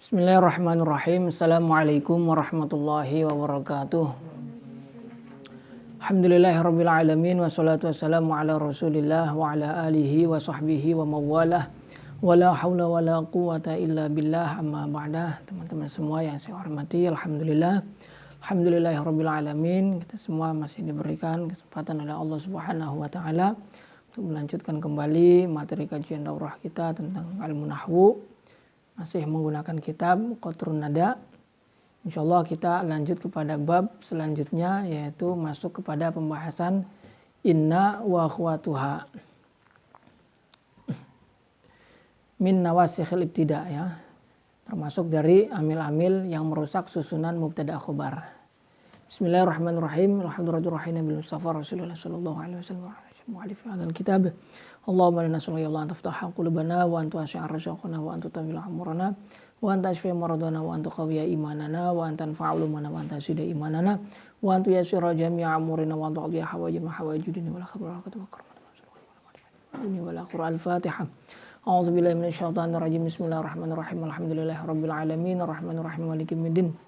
Bismillahirrahmanirrahim. Assalamualaikum warahmatullahi wabarakatuh. Alhamdulillahirabbil alamin wassalatu wassalamu ala Rasulillah wa ala alihi wa sahbihi wa mawalah. Wala haula wala quwata illa billah, amma ba'dah. Teman-teman semua yang saya hormati, alhamdulillahirabbil alamin. Kita semua masih diberikan kesempatan oleh Allah Subhanahu wa taala untuk melanjutkan kembali materi kajian daurah kita tentang ilmu nahwu. Masih menggunakan kitab Qatrun Nada. Insyaallah kita lanjut kepada bab selanjutnya, yaitu masuk kepada pembahasan inna wa akhwatuha min nawasikhil ibtida, ya. Termasuk dari amil-amil yang merusak susunan mubtada khobar. Bismillahirrahmanirrahim. Alhamdulillahirabbil alamin Mustafa Rasulullah sallallahu alaihi wasallam. Mu'allif hadzal kitab. Allahumma inna nas'aluka ya Allah an taftaha qulubana wa an tuwasi'a rasyaqana wa an tutawwila umurana wa an tashfi maradana wa an tuqawwiya imanana wa an tanfa'a ulumana wa an tazida imanana wa an tuyassira jami'a umurina wa an tuqdiya hawaijana hawaijudina wal khabara wa dunya wal akhirah. Al-Fatihah. A'udzu billahi minasyaitonir rajim. Bismillahirrahmanirrahim. Alhamdulillahirabbil alamin arrahmanir rahim maliki yaumiddin.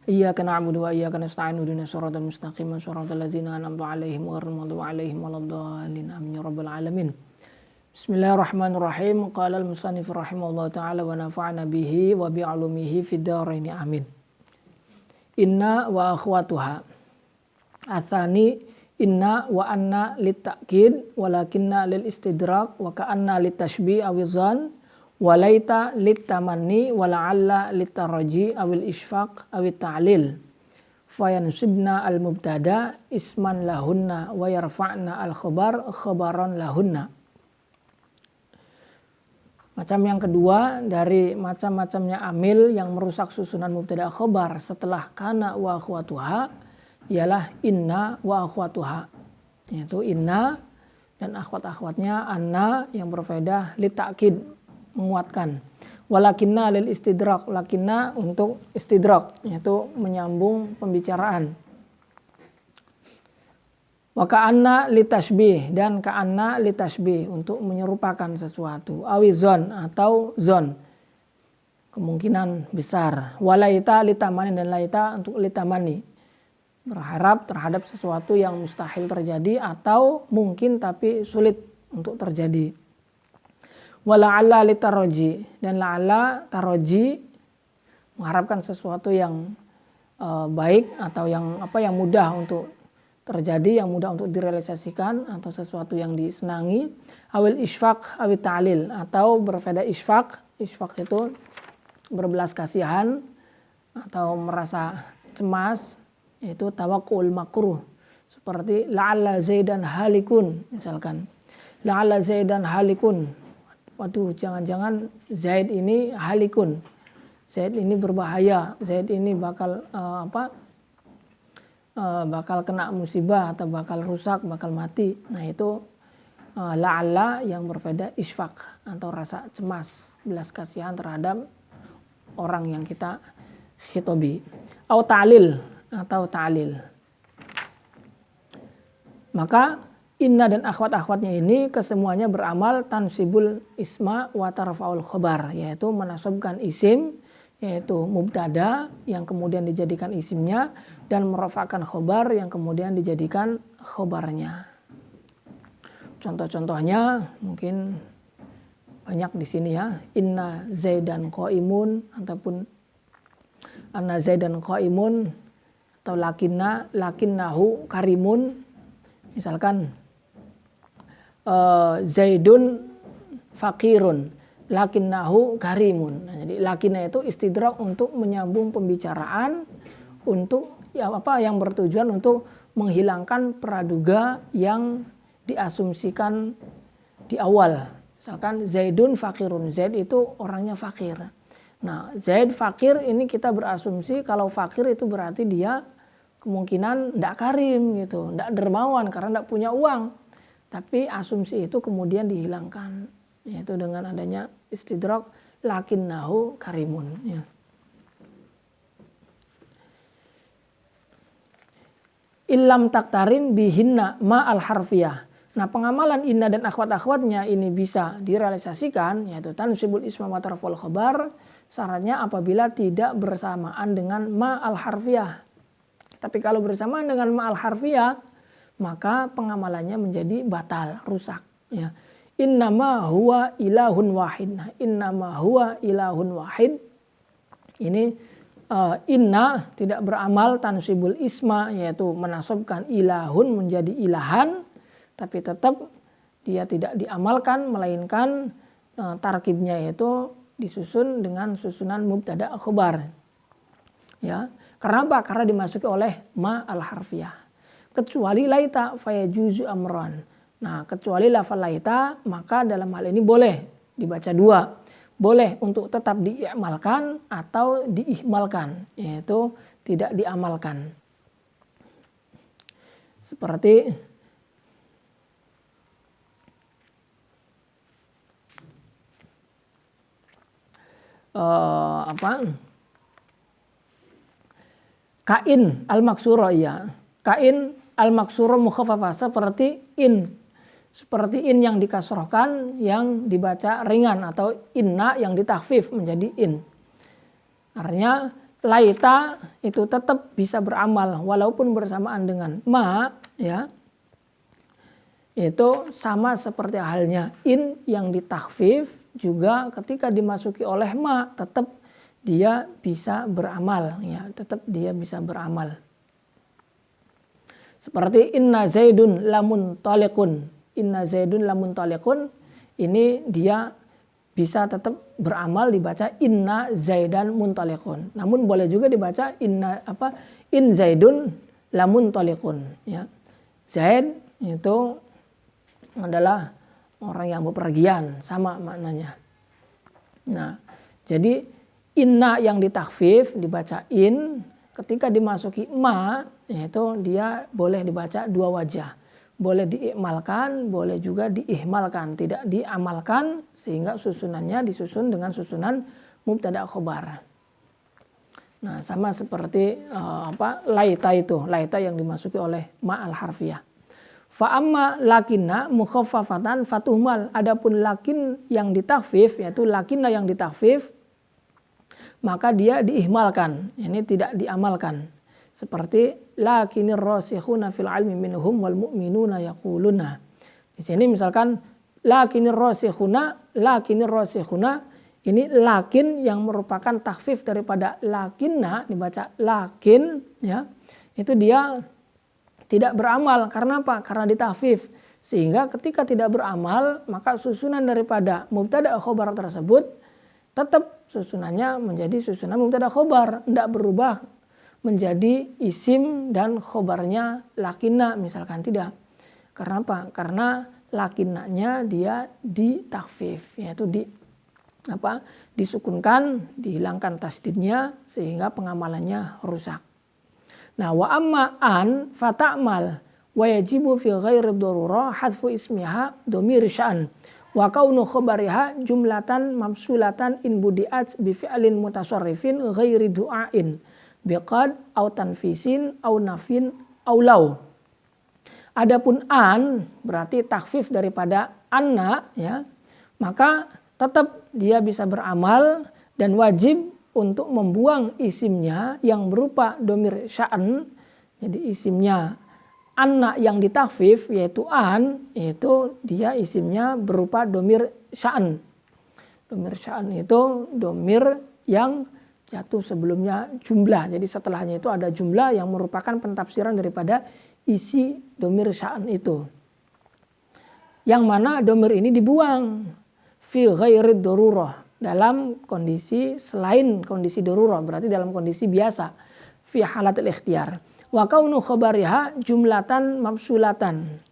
Iyyaka na'budu wa iyyaka nasta'in ihdinas siratal mustaqim siratal ladzina an'amta 'alaihim ghairil maghdubi 'alaihim waladdallin. Amin ya rabbal alamin. Bismillahirrahmanirrahim. Qala al-musannif rahimahullahu ta'ala wa nafa'na bihi wa bi 'ulumihi fid dharain. Amin. Inna wa akhwatuha. Atsani inna wa anna litta'kid walakinna lil istidrak wa ka'anna litashbih awizan walaita littamanni wala'alla littaraji awil isfaq awil ta'lil fayansibna al-mubtada isman lahunna wa yarfa'na al-khabar khabaran lahunna. Macam yang kedua dari macam-macamnya amil yang merusak susunan mubtada khabar setelah kana wa akhwatuha ialah inna wa akhwatuha, yaitu inna dan akhwat-akhwatnya anna yang berfaedah litakid, menguatkan, walakinna lil istidrak, lakinna untuk istidrak, yaitu menyambung pembicaraan, wa ka'anna litashbih dan ka'anna litashbih untuk menyerupakan sesuatu, awizon atau zon kemungkinan besar, walaita litamani dan laita untuk litamani berharap terhadap sesuatu yang mustahil terjadi atau mungkin tapi sulit untuk terjadi. Wala'alla litaraji dan la'alla taraji mengharapkan sesuatu yang baik atau yang mudah untuk terjadi, yang mudah untuk direalisasikan atau sesuatu yang disenangi. Awil isfaq awil ta'lil atau berfaedah isfaq. Isfaq itu berbelas kasihan atau merasa cemas, yaitu tawakkul makruh, seperti la'alla zaidan halikun, misalkan la'alla zaidan halikun, waduh jangan-jangan Zaid ini halikun, Zaid ini berbahaya, Zaid ini bakal bakal kena musibah atau bakal rusak, bakal mati. Nah itu la'alla yang berfaedah isfaq atau rasa cemas, belas kasihan terhadap orang yang kita khitobi. Au ta'lil atau ta'lil. Maka inna dan akhwat-akhwatnya ini kesemuanya beramal tansibul isma wa tarfa'ul khobar, yaitu menasabkan isim, yaitu mubtada yang kemudian dijadikan isimnya, dan merafa'kan khobar yang kemudian dijadikan khobarnya. Contoh-contohnya mungkin banyak di sini, ya. Inna zaidan qaimun ataupun anna zaidan qaimun atau lakinnahu karimun, misalkan zaidun fakirun lakinnahu karimun. Nah, jadi lakinna itu istidrak untuk menyambung pembicaraan untuk yang bertujuan untuk menghilangkan praduga yang diasumsikan di awal. Misalkan zaidun fakirun, Zaid itu orangnya fakir. Nah, Zaid fakir ini kita berasumsi kalau fakir itu berarti dia kemungkinan tidak karim gitu, tidak dermawan karena tidak punya uang. Tapi asumsi itu kemudian dihilangkan, yaitu dengan adanya istidrak lakinnahu karimun. Ya. Illam taktarin bihinna ma al harfiyah. Nah, pengamalan inna dan akhwat-akhwatnya ini bisa direalisasikan, yaitu tansibul isma wa tarful khabar, syaratnya apabila tidak bersamaan dengan ma al-harfiyah. Tapi kalau bersamaan dengan ma al-harfiyah, maka pengamalannya menjadi batal, rusak. Ya. Innama huwa ilahun wahid. Nah, innama huwa ilahun wahid. Ini inna tidak beramal tansibul isma, yaitu menasabkan ilahun menjadi ilahan, tapi tetap dia tidak diamalkan, melainkan tarkibnya yaitu disusun dengan susunan mubtada khobar. Ya, karena apa? Karena dimasuki oleh ma al-harfiyah. Kecuali laita fayajuzu amran. Nah, kecuali lafal laita, maka dalam hal ini boleh dibaca dua. Boleh untuk tetap diamalkan atau diihmalkan, yaitu tidak diamalkan. Seperti kain al-maksuro, ya. Kain al-maksuro mukhaffafah, seperti in yang dikasrohkan yang dibaca ringan, atau inna yang ditakhfif menjadi in. Artinya laita itu tetap bisa beramal walaupun bersamaan dengan ma, ya. Itu sama seperti halnya in yang ditakhfif juga ketika dimasuki oleh ma tetap dia bisa beramal, ya, tetap dia bisa beramal. Seperti inna zaidun lamun taliqun. Inna zaidun lamun taliqun, ini dia bisa tetap beramal dibaca inna zaidan muntaliqun. Namun boleh juga dibaca in zaidun lamun taliqun, ya. Zaid itu adalah orang yang bepergian, sama maknanya. Nah, jadi inna yang ditakhfif dibaca in, ketika dimasuki ma, yaitu dia boleh dibaca dua wajah. Boleh diikmalkan, boleh juga diihmalkan, tidak diamalkan, sehingga susunannya disusun dengan susunan mubtada khobar. Nah, sama seperti laita itu, laita yang dimasuki oleh ma al-harfiyah. Fa'amma lakinna mukhaffafatan fatuhmal. Adapun lakin yang ditakhfif, yaitu lakinna yang ditakhfif, maka dia diihmalkan, ini tidak diamalkan. Seperti lakinir rasikhuna fil ilmi minhum wal mu'minuna yaquluna. Di sini misalkan lakinir rasikhuna, ini lakin yang merupakan takhfif daripada lakinna, dibaca lakin, ya. Itu dia tidak beramal. Karena apa? Karena ditakhfif. Sehingga ketika tidak beramal, maka susunan daripada mubtada khobar tersebut tetap susunannya menjadi susunan mubtada khobar, tidak berubah menjadi isim dan khobarnya lakinna misalkan, tidak. Karena apa? Karena lakinnanya dia ditakhfif, yaitu disukunkan, dihilangkan tasdidnya sehingga pengamalannya rusak. Nah, wa amma an fata'mal wa yajibu fi ghairi darurah hadfu ismiha dhamir sya'an wa kaunu khabariha jumlatan mamsulatan in budi'at bi fi'lin mutasarrifin ghairi du'ain biqad au tanfisin au nafin au law. Adapun an berarti takhfif daripada anna, ya, maka tetap dia bisa beramal dan wajib untuk membuang isimnya yang berupa domir sya'an. Jadi isimnya anna yang ditakhfif yaitu an, itu dia isimnya berupa domir sya'an. Domir sya'an itu domir yang jatuh sebelumnya jumlah. Jadi setelahnya itu ada jumlah yang merupakan pentafsiran daripada isi domir sya'an itu. Yang mana domir ini dibuang fi ghairi darurah, dalam kondisi selain kondisi darurah, berarti dalam kondisi biasa, fi halatil ikhtiyar. Wa kaunu khabariha jumlatan mafsulatan.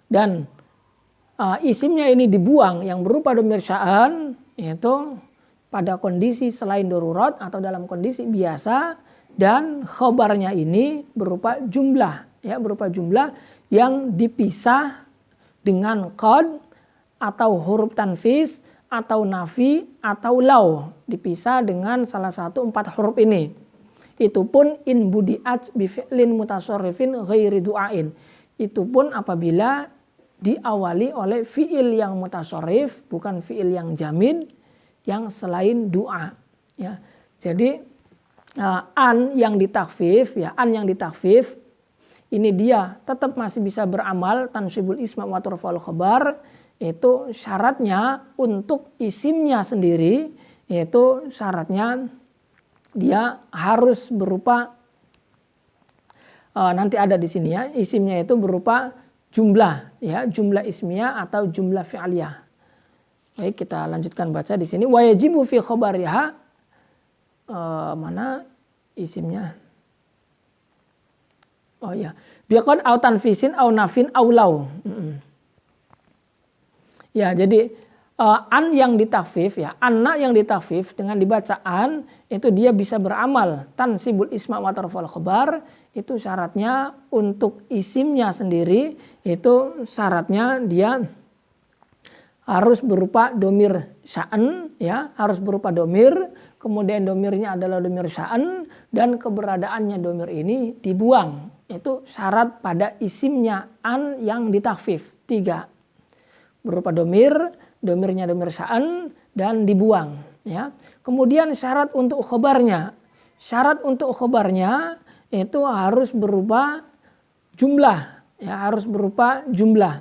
Dan isimnya ini dibuang yang berupa dhamir sya'an, yaitu pada kondisi selain darurat atau dalam kondisi biasa, dan khabarnya ini berupa jumlah, ya, berupa jumlah yang dipisah dengan qad atau huruf tanfis atau nafi atau law, dipisah dengan salah satu 4 huruf ini. Itu pun in budi'at bi fi'lin mutasarrifin ghairi du'ain. itu pun apabila diawali oleh fiil yang mutasharrif, bukan fiil yang jamid, yang selain doa. Ya, jadi an yang ditakfif, ya an yang ditakfif, ini dia tetap masih bisa beramal tansibul isma wa turfa'ul khabar. Itu syaratnya untuk isimnya sendiri, yaitu syaratnya dia harus berupa nanti ada di sini ya, isimnya itu berupa jumlah, ya jumlah ismiyah atau jumlah fi'liyah. Baik, kita lanjutkan baca di sini. Wa yajibu fi khabariha, mana isimnya? Oh ya, biqad au tanfisin au nafin au law. Ya, jadi an yang ditakfif, ya anna yang ditakfif dengan dibaca an, itu dia bisa beramal tansibul isma wa tarfa'ul khabar. Itu syaratnya untuk isimnya sendiri, itu syaratnya dia harus berupa domir sya'an, ya harus berupa domir, kemudian domirnya adalah domir sya'an, dan keberadaannya domir ini dibuang. Itu syarat pada isimnya an yang ditakfif. 3, berupa domir, domirnya domir sya'an, dan dibuang. Ya. Kemudian syarat untuk khobarnya, itu harus berupa jumlah, ya harus berupa jumlah.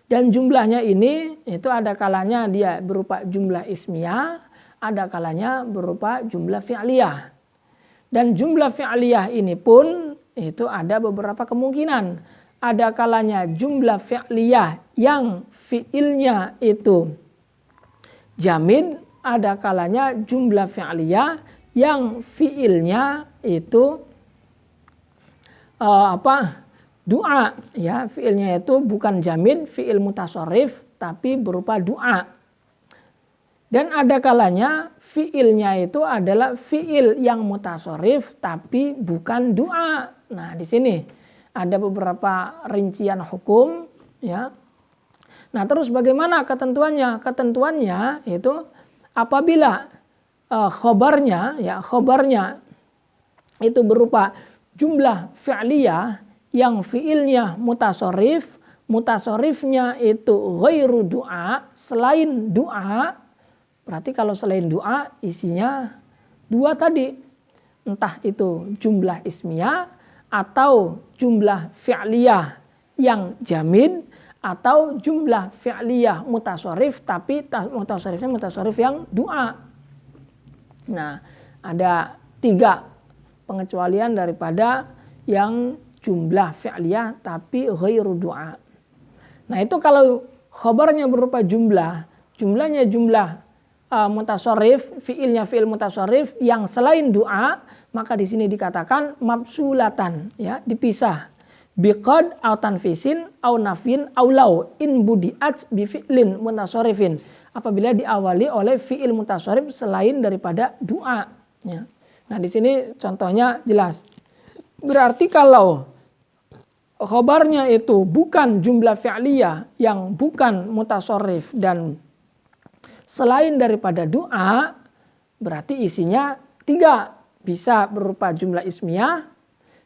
Dan jumlahnya ini itu ada kalanya dia berupa jumlah ismiyah, ada kalanya berupa jumlah fi'liyah. Dan jumlah fi'liyah ini pun itu ada beberapa kemungkinan. Ada kalanya jumlah fi'liyah yang fi'ilnya itu jamid, ada kalanya jumlah fi'liyah yang fi'ilnya itu doa, ya fi'ilnya itu bukan jamid, fi'il mutasharrif, tapi berupa doa. Dan ada kalanya fi'ilnya itu adalah fi'il yang mutasharrif tapi bukan doa. Nah, di sini ada beberapa rincian hukum, ya. Nah, terus bagaimana ketentuannya? Ketentuannya itu apabila khobarnya itu berupa jumlah fi'liyah yang fi'ilnya mutasharrif, mutasharrifnya itu ghairu doa, selain doa. Berarti kalau selain doa isinya 2 tadi, entah itu jumlah ismiyah atau jumlah fi'liyah yang jamid, atau jumlah fi'liyah mutasharrif tapi mutasharrifnya mutasharrif yang doa. Nah, ada 3 pengecualian daripada yang jumlah fi'liyah tapi ghairu doa. Nah, itu kalau khabarnya berupa jumlahnya jumlah mutasharrif, fi'ilnya fi'il mutasharrif yang selain doa, maka di sini dikatakan mabsulatan, ya dipisah. Biqad au tanfisin au nafin au law in budi'at bi fi'lin mutasharrifin, apabila diawali oleh fi'il mutasharrif selain daripada doa, ya. Nah, di sini contohnya jelas. Berarti kalau khobarnya itu bukan jumlah fi'liyah yang bukan mutasharrif dan selain daripada doa, berarti isinya 3. Bisa berupa jumlah ismiyah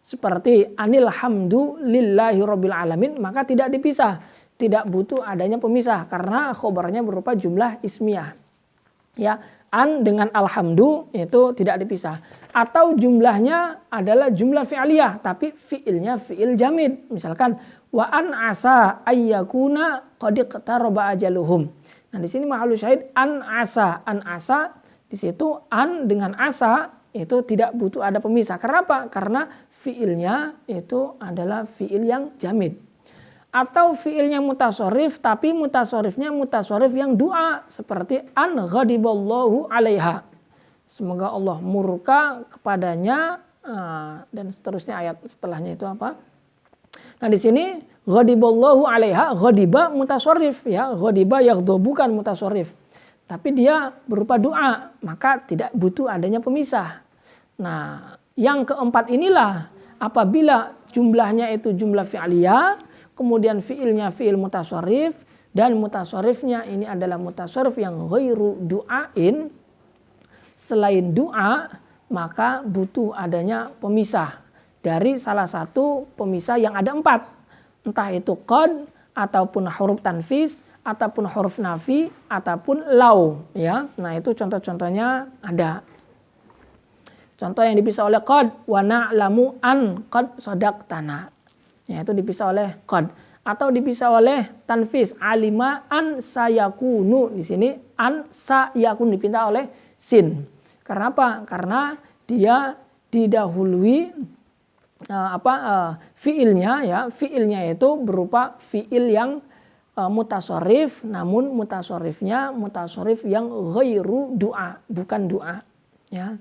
seperti anil hamdu lillahi rabbil alamin, maka tidak dipisah, tidak butuh adanya pemisah karena khobarnya berupa jumlah ismiyah. Ya, an dengan alhamdu itu tidak dipisah. Atau jumlahnya adalah jumlah fi'liyah tapi fi'ilnya fi'il jamid. Misalkan wa an asa ayyakuna qad iqtaraba ajaluhum. Nah, di sini mahallu syahid an asa di situ an dengan asa itu tidak butuh ada pemisah. Kenapa? Karena fi'ilnya itu adalah fi'il yang jamid. Atau fi'ilnya mutasharrif tapi mutasharrifnya mutasharrif yang doa seperti an ghadiballahu 'alaiha. Semoga Allah murka kepadanya, dan seterusnya ayat setelahnya itu apa? Nah, di sini ghadiballahu 'alaiha, ghadiba mutasharrif, ya ghadiba yaghdabu bukan mutasharrif. Tapi dia berupa doa, maka tidak butuh adanya pemisah. Nah, yang keempat inilah apabila jumlahnya itu jumlah fi'liyah, kemudian fi'ilnya fi'il mutasharrif, dan mutasharrifnya ini adalah mutasharrif yang ghairu du'ain, selain doa, maka butuh adanya pemisah dari salah satu pemisah yang ada 4. entah itu qad ataupun huruf tanfis ataupun huruf nafi ataupun lau ya. Nah, itu contoh-contohnya ada. Contoh yang dipisah oleh qad, wa na'lamu an qad sadaqtana. Ya, itu dipisah oleh qad. Atau dipisah oleh tanfis, alima an sayakunu. Di sini an sayakun dipindah oleh sin. Karena apa? Karena dia didahului fiilnya ya. Fiilnya itu berupa fiil yang mutasorif, namun mutasorifnya mutasorif yang ghairu du'a, bukan doa ya.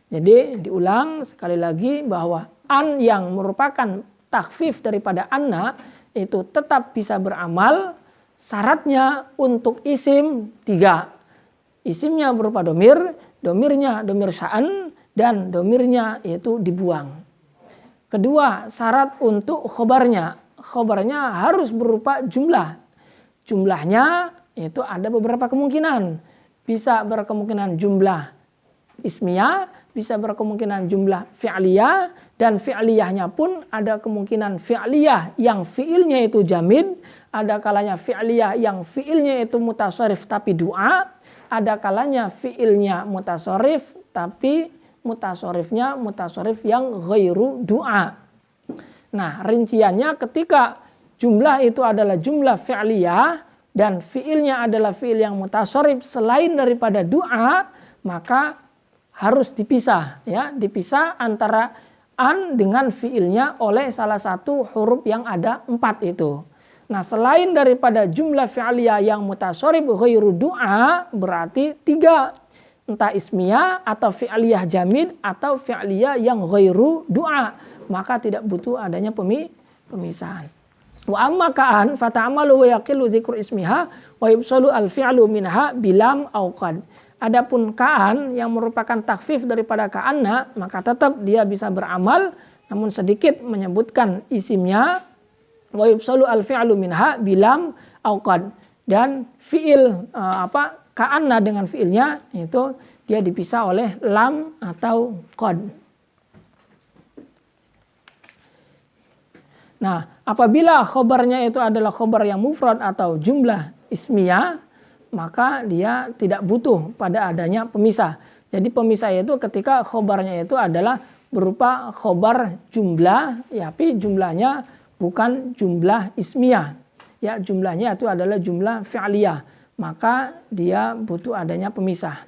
Jadi diulang sekali lagi bahwa an yang merupakan takhfif daripada anna itu tetap bisa beramal. Syaratnya untuk isim 3. Isimnya berupa domir, domirnya domir sya'an, dan domirnya itu dibuang. Kedua, syarat untuk khobarnya. Khobarnya harus berupa jumlah. Jumlahnya itu ada beberapa kemungkinan. Bisa berkemungkinan jumlah ismiyah, bisa berkemungkinan jumlah fi'liyah, dan fi'liyahnya pun ada kemungkinan fi'liyah yang fi'ilnya itu jamid, ada kalanya fi'liyah yang fi'ilnya itu mutasharif tapi doa, ada kalanya fi'ilnya mutasharif tapi mutasharifnya mutasharif yang ghairu doa. Nah, rinciannya ketika jumlah itu adalah jumlah fi'liyah dan fi'ilnya adalah fi'il yang mutasharif selain daripada doa, maka harus dipisah ya, dipisah antara an dengan fiilnya oleh salah satu huruf yang ada 4 itu. Nah, selain daripada jumlah fi'liyah yang mutasharif ghairu du'a berarti 3. Entah ismiyah atau fi'liyah jamid atau fi'liyah yang ghairu du'a, maka tidak butuh adanya pemisahan. Wa amma ka'an fata'amalu wa yaqilu zikru ismiha wa yubsalu al-fi'lu minha bilam au qad. Adapun ka'an yang merupakan takhfif daripada ka'anna, maka tetap dia bisa beramal namun sedikit menyebutkan isimnya. Wa yufsalu al-fi'lu minha bilam au qad. Dan fi'il ka'anna dengan fi'ilnya itu dia dipisah oleh lam atau qad. Nah, apabila khobarnya itu adalah khobar yang mufrad atau jumlah ismiyah, maka dia tidak butuh pada adanya pemisah. Jadi pemisah itu ketika khobarnya itu adalah berupa khobar jumlah, ya, tapi jumlahnya bukan jumlah ismiyah. Ya, jumlahnya itu adalah jumlah fi'liyah. Maka dia butuh adanya pemisah.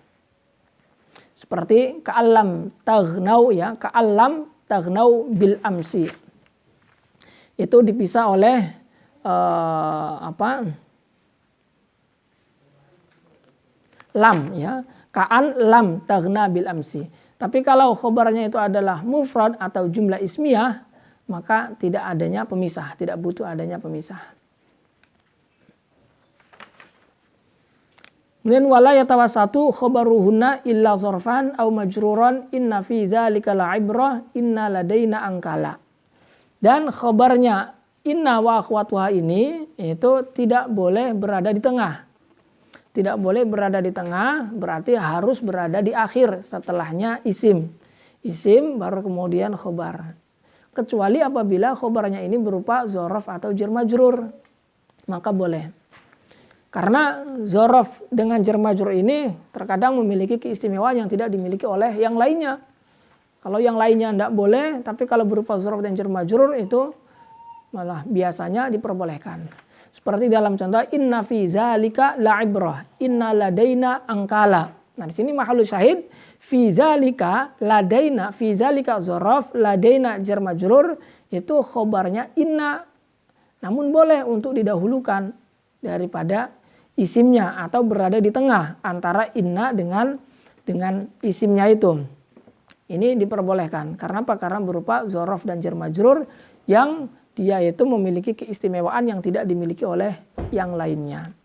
Seperti ka'allam taghnau ya, ka'allam taghnau bil amsi. Itu dipisah oleh lam ya, ka'an lam taghna bil amsi. Tapi kalau khobarnya itu adalah mufrad atau jumlah ismiyah, maka tidak adanya pemisah, tidak butuh adanya pemisah. Kemudian wala yatawassatu khobaruhunna illa zorfan au majruran inna fi dzalika la'ibrah inna ladaina angkala. Dan khobarnya inna wa akhwatuha ini itu tidak boleh berada di tengah. Tidak boleh berada di tengah, berarti harus berada di akhir setelahnya isim. Isim baru kemudian khobar. Kecuali apabila khobarnya ini berupa zorof atau jar majrur, maka boleh. Karena zorof dengan jar majrur ini terkadang memiliki keistimewaan yang tidak dimiliki oleh yang lainnya. Kalau yang lainnya tidak boleh, tapi kalau berupa zorof dan jar majrur itu malah biasanya diperbolehkan. Seperti dalam contoh inna fi zalika la'ibrah, inna ladaina angkala. Nah, di sini mahallu syahid fi zalika ladaina, fi zalika dzaraf, ladaina jar majrur itu khobarnya inna. Namun boleh untuk didahulukan daripada isimnya atau berada di tengah antara inna dengan isimnya itu. Ini diperbolehkan. Karena apa? Karena berupa dzaraf dan jar majrur yang dia itu memiliki keistimewaan yang tidak dimiliki oleh yang lainnya.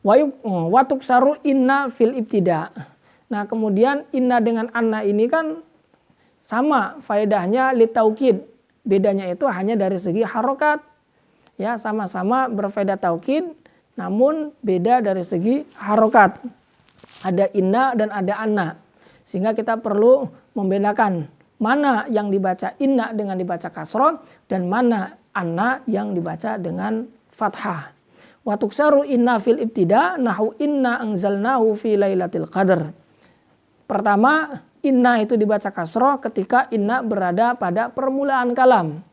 Watuk saru inna fil ibtida. Nah, kemudian inna dengan anna ini kan sama faedahnya litaukid. Bedanya itu hanya dari segi harokat. Ya, sama-sama berfaedah taukid, namun beda dari segi harokat. Ada inna dan ada anna. Sehingga kita perlu membedakan mana yang dibaca inna dengan dibaca kasroh dan mana anna yang dibaca dengan fathah. Wa tuksaru inna fil ibtida nahu inna anzalnahu fi lailatul qadar. Pertama, inna itu dibaca kasroh ketika inna berada pada permulaan kalam.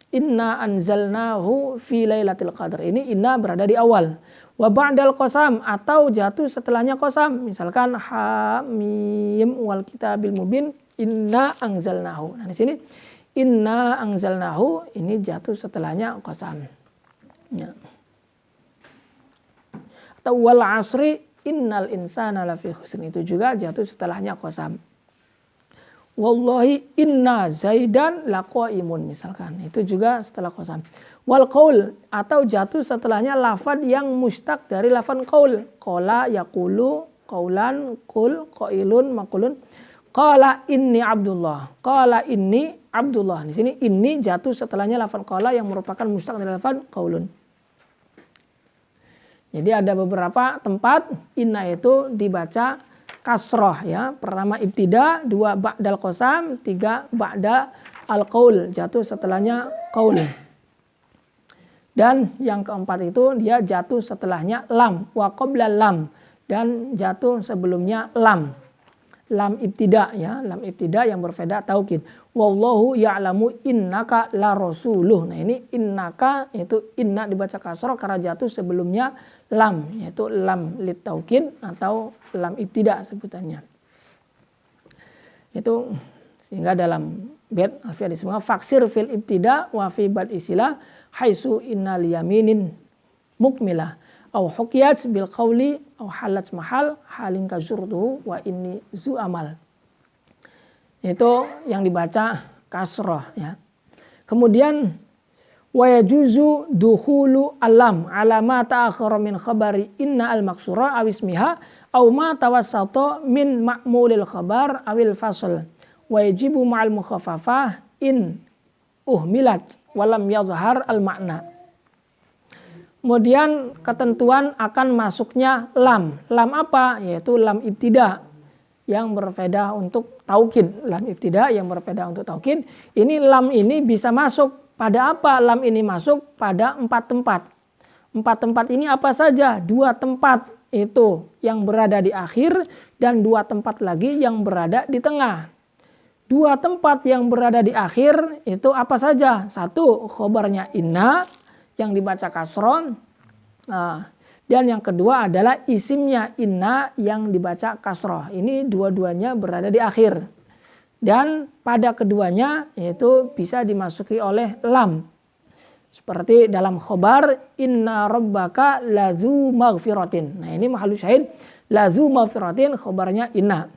Inna anzalnahu fi lailatul qadar. Ini inna berada di awal. Wa ba'dal qasam atau jatuh setelahnya qasam. Misalkan ha mim wal kitabil mubin inna anzalnahu. Nah di sini inna anzalnahu ini jatuh setelahnya qasam. Ya. Atau wal asri innal insana lafi khusr, itu juga jatuh setelahnya qasam. Wallahi inna zaidan laqaimun misalkan, itu juga setelah qasam. Wal qaul atau jatuh setelahnya lafad yang mustaq dari lafad qaul. Qala yaqulu qaulan qul qailun maqulun. Qala inni Abdullah. Qala inni Abdullah. Di sini ini jatuh setelahnya lafad qala yang merupakan mustaq dari lafad qaulun. Jadi ada beberapa tempat inna itu dibaca kasroh ya. Pertama ibtida, dua ba'dal qasam, tiga ba'da al-qaul, jatuh setelahnya qaul. Dan yang keempat itu dia jatuh setelahnya lam, wa qabla lam, dan jatuh sebelumnya lam. Lam ibtida ya, lam ibtida yang berfaedah taukid. Wallahu ya'lamu innaka la rasuluh. Nah ini innaka itu inna dibaca kasroh karena jatuh sebelumnya lam, yaitu lam lit taukid atau lam ibtida sebutannya. Itu sehingga dalam bait alfiyah disebutkan faksir fil ibtida wa fi bad isilah haitsu innal yaminin mukmilah au hukiyat bil qawli au halat mahal halin kazurtuhu wa inni zu amal. Itu yang dibaca kasroh ya. Kemudian wa yajuzu dukhulu alam ala ma ta'akhkhara min khabari inna al maksura aw ismiha aw ma tawassata min ma'mulil khabar awil fasl wa yajibu ma'al mukhaffafah in uhmilat walam yazhar al makna. Kemudian ketentuan akan masuknya lam. Lam apa? Yaitu lam ibtida yang berfaedah untuk taukid. Lam ibtida yang berfaedah untuk taukid. Ini lam ini bisa masuk pada apa? Lam ini masuk pada 4 tempat. 4 tempat ini apa saja? 2 tempat itu yang berada di akhir dan 2 tempat lagi yang berada di tengah. 2 tempat yang berada di akhir itu apa saja? 1 khobarnya inna yang dibaca kasron. Dan yang kedua adalah isimnya inna yang dibaca kasroh. Ini dua-duanya berada di akhir. Dan pada keduanya yaitu bisa dimasuki oleh lam. Seperti dalam khobar inna rabbaka lazu maghfiratin. Nah ini mahallu syahid lazu maghfiratin khobarnya inna.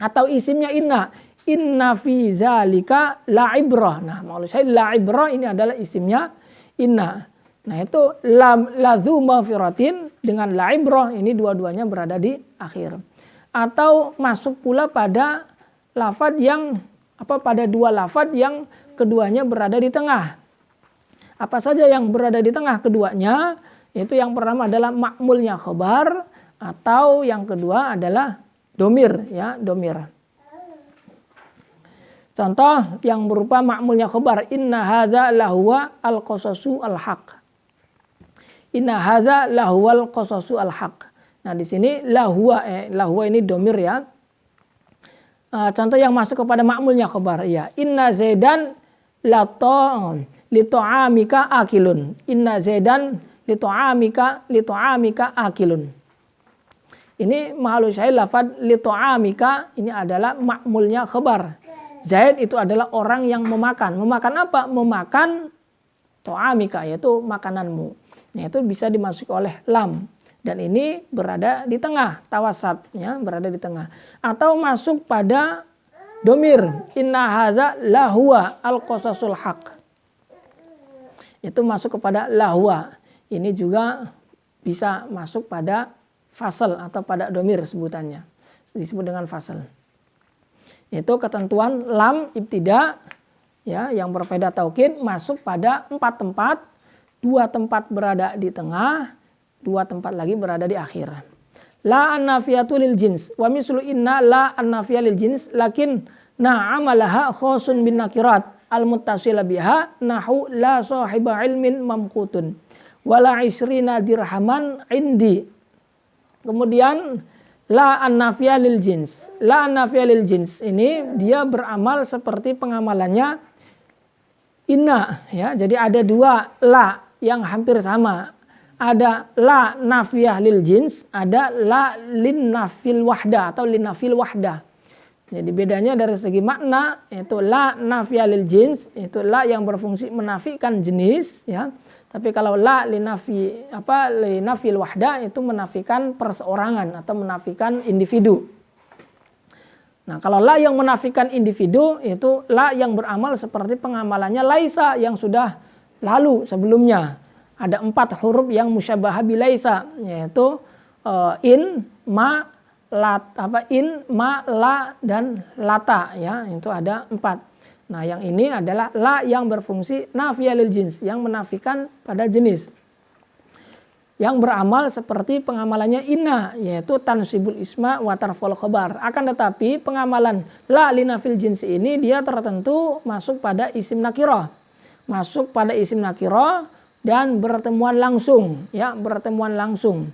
Atau isimnya inna. Inna fi zalika la ibrah. Nah mahallu syahid la ibrah ini adalah isimnya inna. Nah itu lazu maghfiratin dengan la ibrah ini dua-duanya berada di akhir. Atau masuk pula pada lafad yang pada 2 lafad yang keduanya berada di tengah. Apa saja yang berada di tengah keduanya? Itu yang pertama adalah makmulnya khobar atau yang kedua adalah domir ya, domir. Contoh yang berupa makmulnya khobar inna hadza lahuwa al-qasasu al-haq. Inna hadza lahuwal qasasu al-haq. Nah di sini lahuwa ini domir ya. Contoh yang masuk kepada makmulnya khobar ya. Inna zaidan lito'amika akilun. Inna zaidan lito'amika akilun. Ini mahallu syahid lafad lito'amika ini adalah makmulnya khobar. Zaid itu adalah orang yang memakan. Memakan apa? Memakan to'amika yaitu makananmu. Nah, itu bisa dimasuki oleh lam. Dan ini berada di tengah, tawasat ya, berada di tengah. Atau masuk pada domir. Inna hadza lahuwa al-qasasul haq. Itu masuk kepada lahuwa. Ini juga bisa masuk pada fasal atau pada domir sebutannya. Disebut dengan fasal. Itu ketentuan lam ibtida ya, yang berfaedah taukid masuk pada 4 tempat. 2 tempat berada di tengah, 2 tempat lagi berada di akhir. La an-nafiyatu lil jins wa mislu inna la an-nafiyah lil jins lakin na'amalaha khosun bin nakirat al-muttasila biha nahu la sahiba ilmin mamqutun wala 20 dirhaman indi. Kemudian la an-nafiyah lil jins. La an-nafiyah lil jins ini dia beramal seperti pengamalannya inna, ya. Jadi ada dua la yang hampir sama. Ada la nafiyah lil jins, ada la lin nafil wahda atau lin nafil wahda. Jadi bedanya dari segi makna, yaitu la nafiyah lil jins, itu la yang berfungsi menafikan jenis, ya. Tapi kalau la lin nafil wahda itu menafikan perseorangan atau menafikan individu. Nah, kalau la yang menafikan individu itu la yang beramal seperti pengamalannya laisa yang sudah lalu sebelumnya. Ada 4 huruf yang musyabahah bilaisa, yaitu in, ma, la dan lata, ya. Itu ada 4. Nah, yang ini adalah la yang berfungsi nafiyah lil jins, yang menafikan pada jenis. Yang beramal seperti pengamalannya inna, yaitu tansibul isma wa tarful khobar. Akan tetapi pengamalan la linafil jins ini dia tertentu masuk pada isim nakirah. Masuk pada isim nakirah dan bertemuan langsung, ya, bertemuan langsung.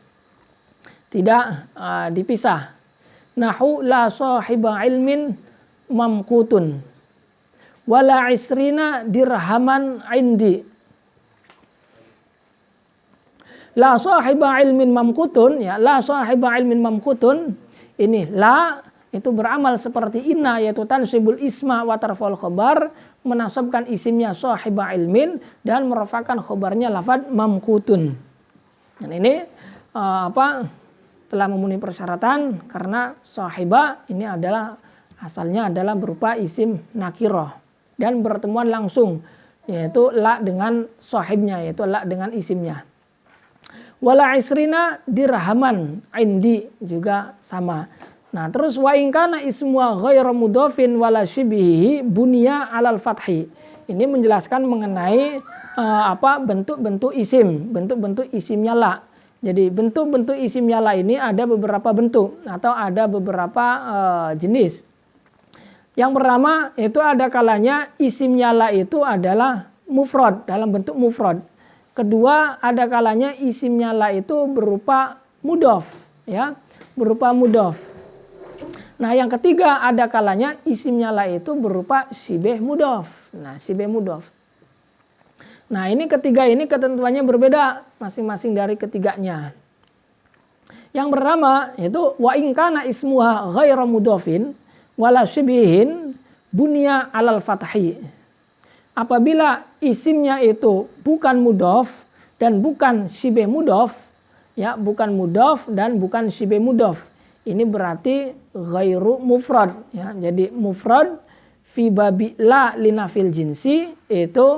Tidak dipisah. Nahu la sahiba ilmin mamqutun wala 20 dirhaman indi. La sahiba ilmin mamqutun, ya, la sahiba ilmin mamqutun ini la itu beramal seperti inna, yaitu tansibul isma wa tarful khobar, menasabkan isimnya sahiba ilmin dan merafa'kan khobarnya lafad mamqutun. Dan ini telah memenuhi persyaratan karena sahiba ini adalah asalnya adalah berupa isim nakirah dan bertemuan langsung, yaitu la dengan sahibnya, yaitu la dengan isimnya. Wala 20 dirhaman indi juga sama. Nah, terus wa in kana ismuha ghairu mudhafin wala shibihi bunya alal fathi. Ini menjelaskan mengenai bentuk-bentuk isim, bentuk-bentuk isimnya la. Jadi bentuk-bentuk isimnya la ini ada beberapa bentuk atau ada beberapa jenis. Yang pertama itu ada kalanya isimnya la itu adalah mufrad, dalam bentuk mufrad. Kedua, ada kalanya isimnya la itu berupa mudhaf, ya, berupa mudhaf. Nah, yang ketiga ada kalanya isimnya la itu berupa syibeh mudhaf. Nah, syibeh mudhaf. Nah, ini ketiga ini ketentuannya berbeda masing-masing dari ketiganya. Yang pertama yaitu wa in kana ismuha ghairu mudhafin wala syibihin bunya alal fathi. Apabila isimnya itu bukan mudhaf dan bukan syibeh mudhaf, ya, bukan mudhaf dan bukan syibeh mudhaf. Ini berarti ghairu mufrad, ya. Jadi mufrad fi babi la linafil jinsi itu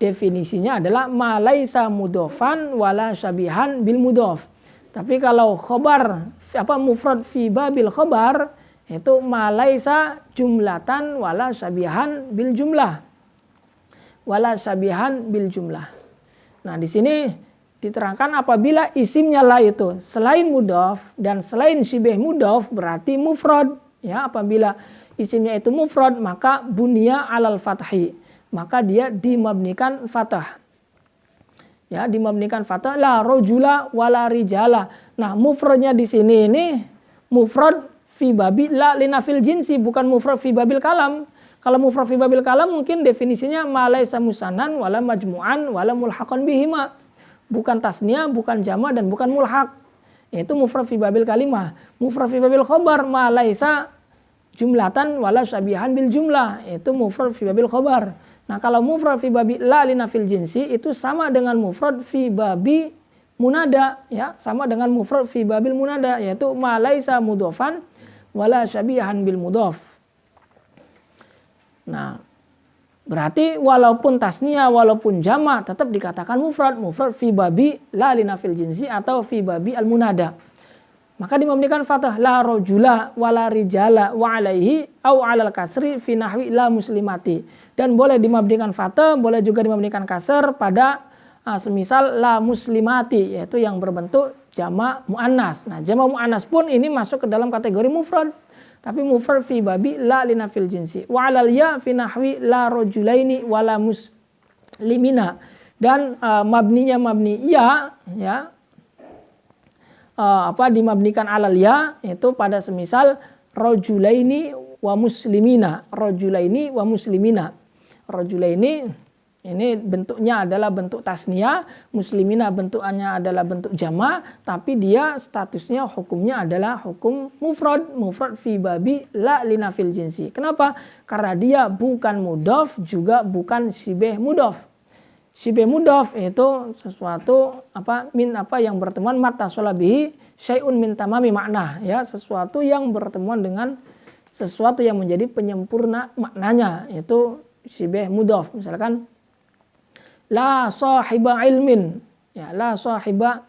definisinya adalah ma laisa mudhafan wala syabihan bil mudhaf. Tapi kalau khobar mufrad fi babil khobar itu ma laisa jumlatan wala syabihan bil jumlah. Wala syabihan bil jumlah. Nah, di sini diterangkan apabila isimnya la itu selain mudhaf dan selain syibeh mudhaf berarti mufrad, ya. Apabila isimnya itu mufrad maka bunya alal fathi, maka dia dimabnikan fathah, ya, dimabnikan fathah. La rojula wala rijala. Nah, mufradnya di sini ini mufrad fi babi la linafil jinsi, bukan mufrad fi babil kalam. Kalau mufrad fi babil kalam mungkin definisinya ma laisa musannan wala majmu'an wala mulhaqan bihima. Bukan tasniah, bukan jama' dan bukan mulhaq. Itu mufrad fi babil kalimah. Mufrad fi babil khobar ma laisa jumlatan wala syabihan bil jumlah. Itu mufrad fi babil khobar. Nah, kalau mufrad fi babi la linafil jinsi itu sama dengan mufrad fi babi munada, ya, sama dengan mufrad fi babil munada, yaitu ma laisa mudhafan wala syabihan bil mudhaf. Nah, berarti walaupun tasniah, walaupun jama' tetap dikatakan mufrad fi babi la linafil jinsi atau fi babi al munada. Maka dimabnikan fathah la rojula wala rijala wa alaihi au alal kasri fi nahwi la muslimati. Dan boleh dimabnikan fathah, boleh juga dimabnikan kasr pada semisal la muslimati, yaitu yang berbentuk jamak muannas. Nah, jamak muannas pun ini masuk ke dalam kategori mufrad. Tapi mufrad fi babi la linafil jinsi. Wa alal ya fi nahwi la rajulaini wala muslimina. Dan mabninya mabni ya dimabnikan alal ya itu pada semisal rajulaini wa muslimina. Rajulaini wa muslimina. Rajulaini ini bentuknya adalah bentuk tasniyah, muslimina bentuknya adalah bentuk jama, tapi dia statusnya hukumnya adalah hukum mufrad fi babi la linafil jinsi. Kenapa? Karena dia bukan mudhof juga bukan syibeh mudhof. Syibeh mudhof itu sesuatu yang bertemuan matasala bihi syai'un min tamami makna, ya, sesuatu yang bertemuan dengan sesuatu yang menjadi penyempurna maknanya, yaitu syibeh mudhof. Misalkan la sahiba ilmin, ya, la sahiba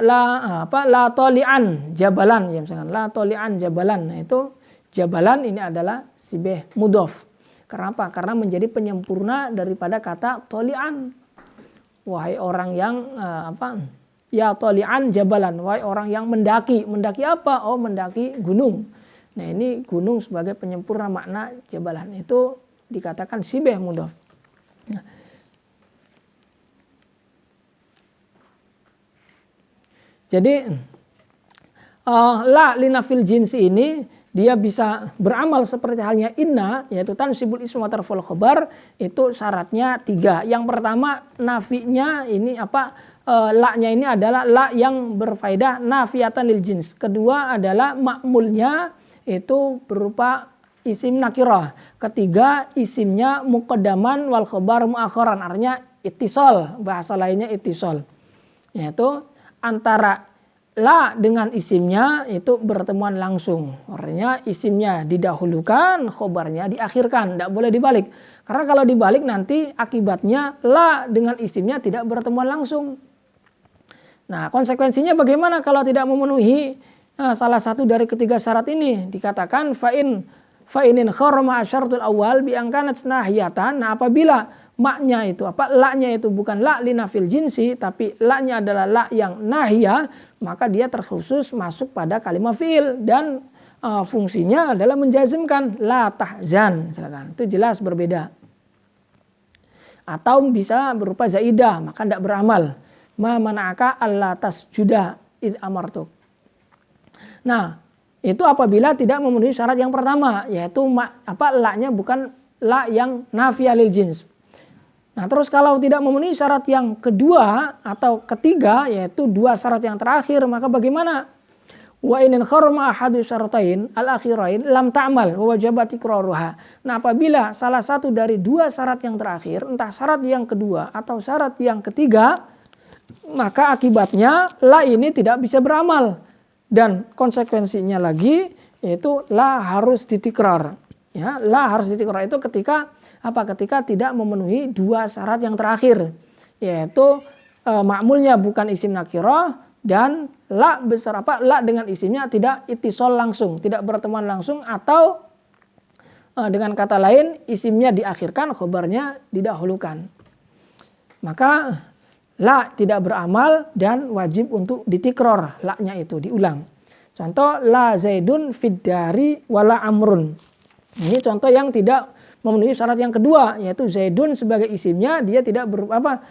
la toli'an jabalan, ya, misalkan la toli'an jabalan. Nah, itu jabalan ini adalah syibeh mudhof. Kenapa? Karena menjadi penyempurna daripada kata toli'an. Wahai orang yang ya toli'an jabalan, wahai orang yang mendaki. Mendaki apa? Oh, mendaki gunung. Nah, ini gunung sebagai penyempurna makna jabalan. Itu dikatakan syibeh mudhof. Nah, jadi la linafil jinsi ini dia bisa beramal seperti halnya inna, yaitu tansibul ism wa tarful khabar. Itu syaratnya 3. Yang pertama, nafinya ini la-nya ini adalah la yang berfaedah nafiatan lil jins. Kedua adalah ma'mulnya itu berupa isim nakirah. Ketiga, isimnya muqaddaman wal khabar muakharan, artinya ittisal, bahasa lainnya ittisal. Yaitu antara la dengan isimnya itu bertemuan langsung. Artinya isimnya didahulukan, khabarnya diakhirkan, tidak boleh dibalik. Karena kalau dibalik nanti akibatnya la dengan isimnya tidak bertemuan langsung. Nah, konsekuensinya bagaimana kalau tidak memenuhi salah satu dari ketiga syarat ini? Dikatakan fa'inin kharama asyaratul awal biangkanat nahiyatan. Nah, apabila maknya itu la-nya itu bukan la linafil jinsi, tapi la-nya adalah la yang nahiyah, maka dia terkhusus masuk pada kalimat fi'il dan fungsinya adalah menjazmkan la tahzan, misalkan. Itu jelas berbeda. Atau bisa berupa zaidah, maka tidak beramal. Ma mana'aka alla tasjuda iz amartuk. Nah, itu apabila tidak memenuhi syarat yang pertama, yaitu la-nya bukan la yang nafiyah lil jins. Nah, terus kalau tidak memenuhi syarat yang kedua atau ketiga, yaitu 2 syarat yang terakhir, maka bagaimana? Wa inin kharama ahadu syaratain al-akhirain lam ta'mal wa wajabat iqraruha. Nah, apabila salah satu dari 2 syarat yang terakhir, entah syarat yang kedua atau syarat yang ketiga, maka akibatnya la ini tidak bisa beramal. Dan konsekuensinya lagi yaitu la harus ditikrar. Ya, la harus ditikrar itu ketika tidak memenuhi 2 syarat yang terakhir, yaitu ma'mulnya bukan isim nakirah dan la besar la dengan isimnya tidak ittisal langsung, tidak bertemuan langsung, atau dengan kata lain isimnya diakhirkan, khabarnya didahulukan. Maka la tidak beramal dan wajib untuk ditikrar, la-nya itu diulang. Contoh la zaidun fid dari wala amrun. Ini contoh yang tidak memenuhi syarat yang kedua, yaitu zaidun sebagai isimnya dia tidak berupa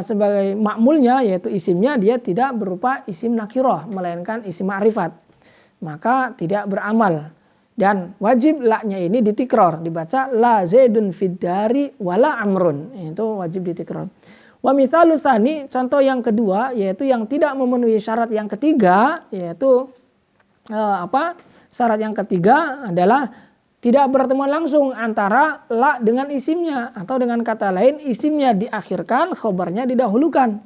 sebagai ma'mulnya yaitu isimnya dia tidak berupa isim nakirah melainkan isim ma'rifat. Maka tidak beramal dan wajib la-nya ini ditikrar, dibaca la zaidun fid dari wala amrun. Itu wajib ditikrar. Wa mithalu tsani, contoh yang kedua yaitu yang tidak memenuhi syarat yang ketiga, yaitu syarat yang ketiga adalah tidak bertemuan langsung antara la dengan isimnya, atau dengan kata lain isimnya diakhirkan, khabarnya didahulukan.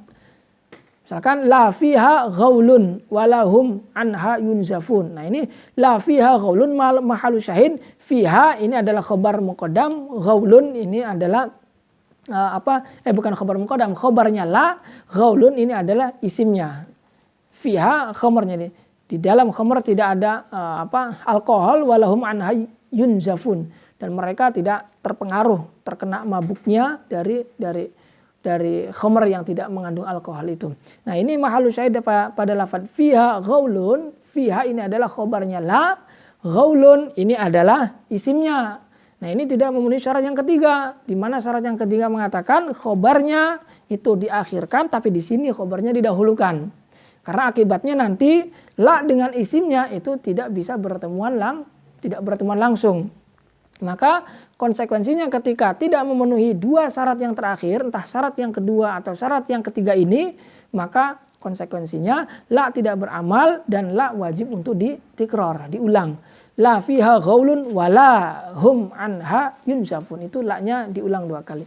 Misalkan la fiha ghaulun walahum anha yunzafun. Nah, ini la fiha ghaulun mahalu syahid, fiha ini adalah khabar muqaddam, ghaulun ini adalah bukan khabar muqaddam, khabarnya la, ghaulun ini adalah isimnya. Fiha khabarnya ini. Di dalam khamar tidak ada alkohol, walahum anha yunzafun, dan mereka tidak terpengaruh, terkena mabuknya dari dari khamr yang tidak mengandung alkohol itu. Nah, ini mahalu syahid pada lafaz fiha ghaulun. Fiha ini adalah khobarnya la, ghaulun ini adalah isimnya. Nah, ini tidak memenuhi syarat yang ketiga. Di mana syarat yang ketiga mengatakan khobarnya itu diakhirkan, tapi di sini khobarnya didahulukan. Karena akibatnya nanti la dengan isimnya itu tidak bisa bertemuan langsung. Maka konsekuensinya ketika tidak memenuhi dua syarat yang terakhir, entah syarat yang kedua atau syarat yang ketiga ini, maka konsekuensinya la tidak beramal dan la wajib untuk ditikrar, diulang. La fiha ghaulun wala hum anha yunsafun. Itu la-nya diulang 2 kali.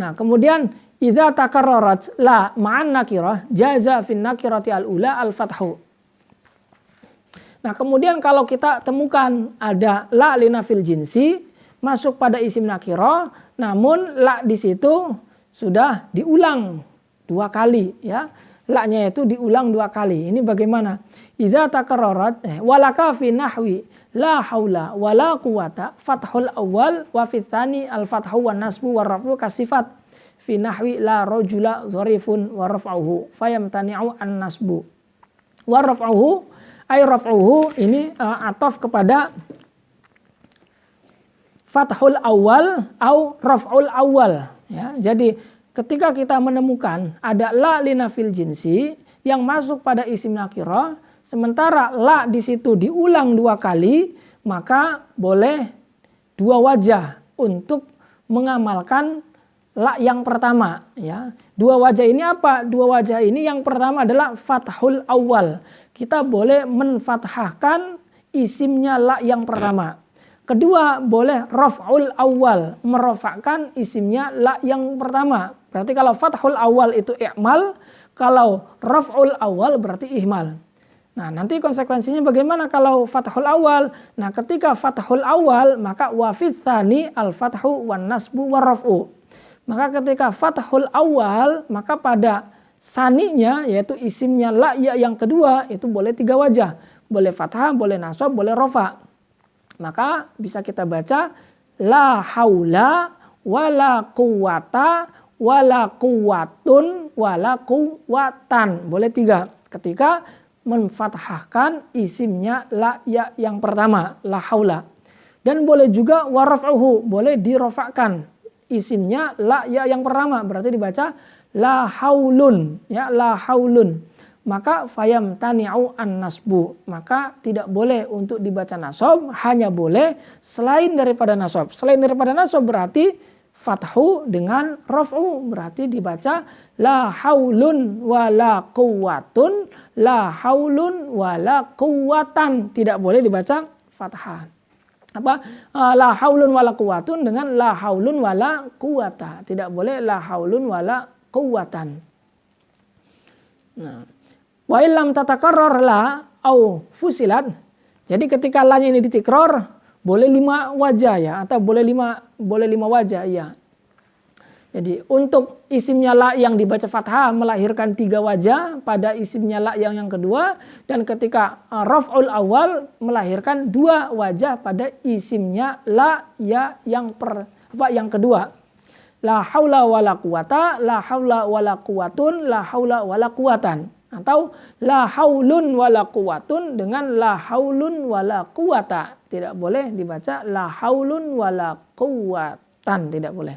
Nah, kemudian iza takarrarat la ma'an nakirah jaza fin nakirati al-ula al-fathu. Nah, kemudian kalau kita temukan ada la linafil jinsi masuk pada isim nakirah, namun la di situ sudah diulang 2 kali, ya. La-nya itu diulang 2 kali. Ini bagaimana? Iza takarrarat walaka fi nahwi la haula wala quwata fathul awal wa fi tsani al fathu wan nasbu war rafu kasifat fi nahwi la rajula zarifun wa raf'uhu fayamtani'u an nasbu wa raf'uhu ay raf'uhu ini ataf kepada fathul awal au raf'ul awal, ya. Jadi ketika kita menemukan ada la linafil jinsi yang masuk pada isim nakirah, sementara la di situ diulang 2 kali, maka boleh 2 wajah untuk mengamalkan la yang pertama, ya. 2 wajah ini apa? 2 wajah ini yang pertama adalah fathul awal. Kita boleh menfathahkan isimnya la yang pertama. Kedua, boleh raf'ul awal, merofakkan isimnya la yang pertama. Berarti kalau fathul awal itu i'mal, kalau raf'ul awal berarti ihmal. Nah, nanti konsekuensinya bagaimana kalau fathul awal? Nah, ketika fathul awal, maka wafid tsani al-fathu wan nasbu war raf'u. Maka ketika fathul awal, maka pada saninya yaitu isimnya la ya yang kedua itu boleh 3 wajah. Boleh fathah, boleh nasab, boleh rofa. Maka bisa kita baca la haula wala quwata wala quwatun wala quwatan. Boleh 3 ketika menfathahkan isimnya la ya yang pertama, la haula. Dan boleh juga waraf'uhu, boleh dirofakkan isimnya la ya yang pertama, berarti dibaca la haulun, ya, la haulun. Maka fayam tani'u an nasbu, maka tidak boleh untuk dibaca nasab, hanya boleh selain daripada nasab. Selain daripada nasab berarti fathu dengan raf'u, berarti dibaca la haulun wala quwwatun, la haulun wala quwwatan. Tidak boleh dibaca fathah. La haulun wala quwwatun dengan la haulun wala quwwata. Tidak boleh la haulun wala quwwatan. Nah, wa illam tatakarrar la au fusilat. Jadi ketika la-nya ini ditikrar, boleh 5 wajah, ya, atau boleh 5 wajah, ya. Jadi untuk isimnya la yang dibaca fathah melahirkan 3 wajah pada isimnya la yang kedua, dan ketika raf'ul awal melahirkan 2 wajah pada isimnya la ya yang kedua. La haula wala quwata, la haula wala quwatun, la haula wala quwatan. Atau la haulun wala quwatun dengan la haulun wala quwata. Tidak boleh dibaca la haulun wala quwatan, tidak boleh.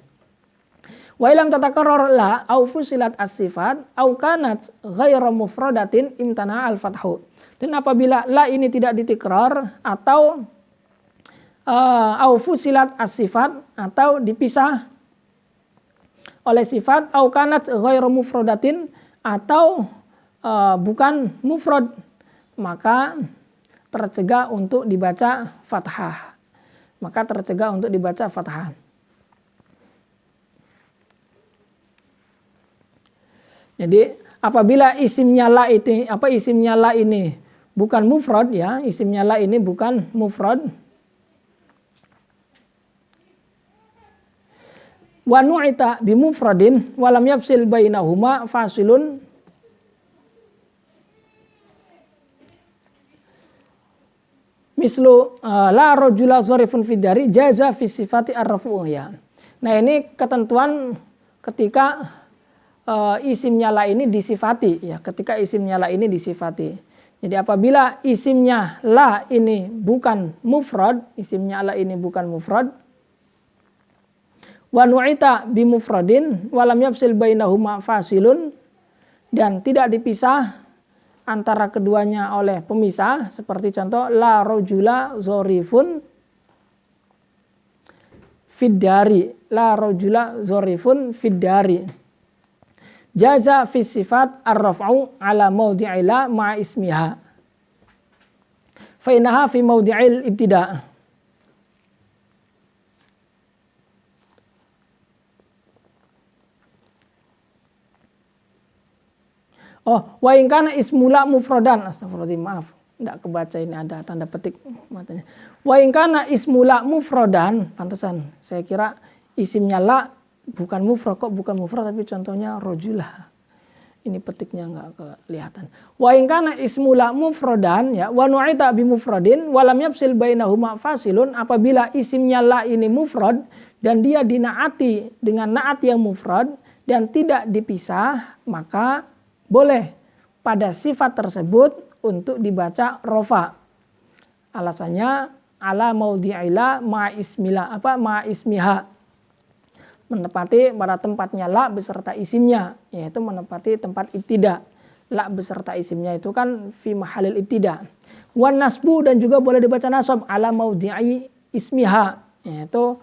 Wa ilam tatakarrar la au fusilat as-sifat au kanat ghairu mufradatin imtana al-fathu. Dan apabila la ini tidak ditikrar atau au fusilat as-sifat atau dipisah oleh sifat, au kanat ghairu mufradatin atau bukan mufrad, maka tercegah untuk dibaca fathah. Jadi apabila isimnya la ini bukan mufrad, ya, isimnya la ini bukan mufrad. Wa nu'ita bi mufradin wa lam yafsil bainahuma fasilun mislu la rajula zarifun fi dari jaza fi sifati ar-rafu', ya. Nah, ini ketentuan ketika isimnya la ini disifati, ya, ketika isimnya la ini disifati. Jadi apabila isimnya la ini bukan mufrad, isimnya la ini bukan mufrad, wa nu'ita bi mufradin wa lam yafsil bainahuma fasilun, dan tidak dipisah antara keduanya oleh pemisah, seperti contoh la rajula zorifun fiddari, la rajula zorifun fiddari. Jaza fi sifat ar-raf'u ala mawdi'i la ma'a ismiha. Fa innaha fi mawdi'il ibtida'. Wa in kana ismula mufradan. Astagfirullahaladzim, maaf. Enggak kebaca, ini ada tanda petik matanya. Wa in kana ismula mufradan, pantesan saya kira isimnya la bukan mufrad, kok bukan mufrad, tapi contohnya rojulah. Ini petiknya enggak kelihatan. Wa in kana ismula mufradan, ya, wa nu'ita bi mufradin wa lam yafsil bainahuma fasilun, apabila isimnya la ini mufrad dan dia dinaati dengan naat yang mufrad dan tidak dipisah, maka boleh pada sifat tersebut untuk dibaca rofa. Alasannya ala maudhi'ila ma ismiha, menepati pada tempatnya la beserta isimnya, yaitu menepati tempat ibtida. La beserta isimnya itu kan fi mahalil ibtida. Wan nasbu, dan juga boleh dibaca nasab ala maudhi'i ismiha, yaitu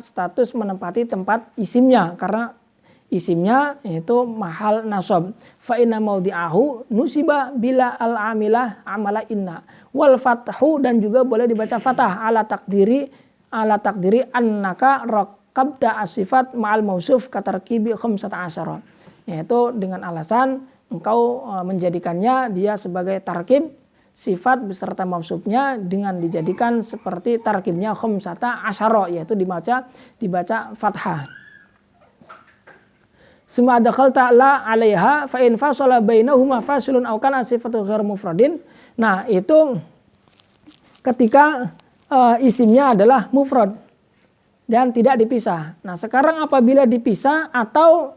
status menempati tempat isimnya, karena isimnya yaitu mahal nasab. Fa inna maudhi'ahu nusiba bila al-amilah amala inna. Wal fathu, dan juga boleh dibaca fathah ala takdiri annaka qabda asifat ma'al mausuf katarkibi khamsata asyara, yaitu dengan alasan engkau menjadikannya dia sebagai tarkib sifat beserta mausufnya dengan dijadikan seperti tarkibnya khamsata asyara, yaitu dibaca fathah. Summa adkhalta la 'alaiha fa in fasala bainahuma fasilun aw kana sifatu ghair mufradin. Nah, itu ketika isimnya adalah mufrad dan tidak dipisah. Nah, sekarang apabila dipisah atau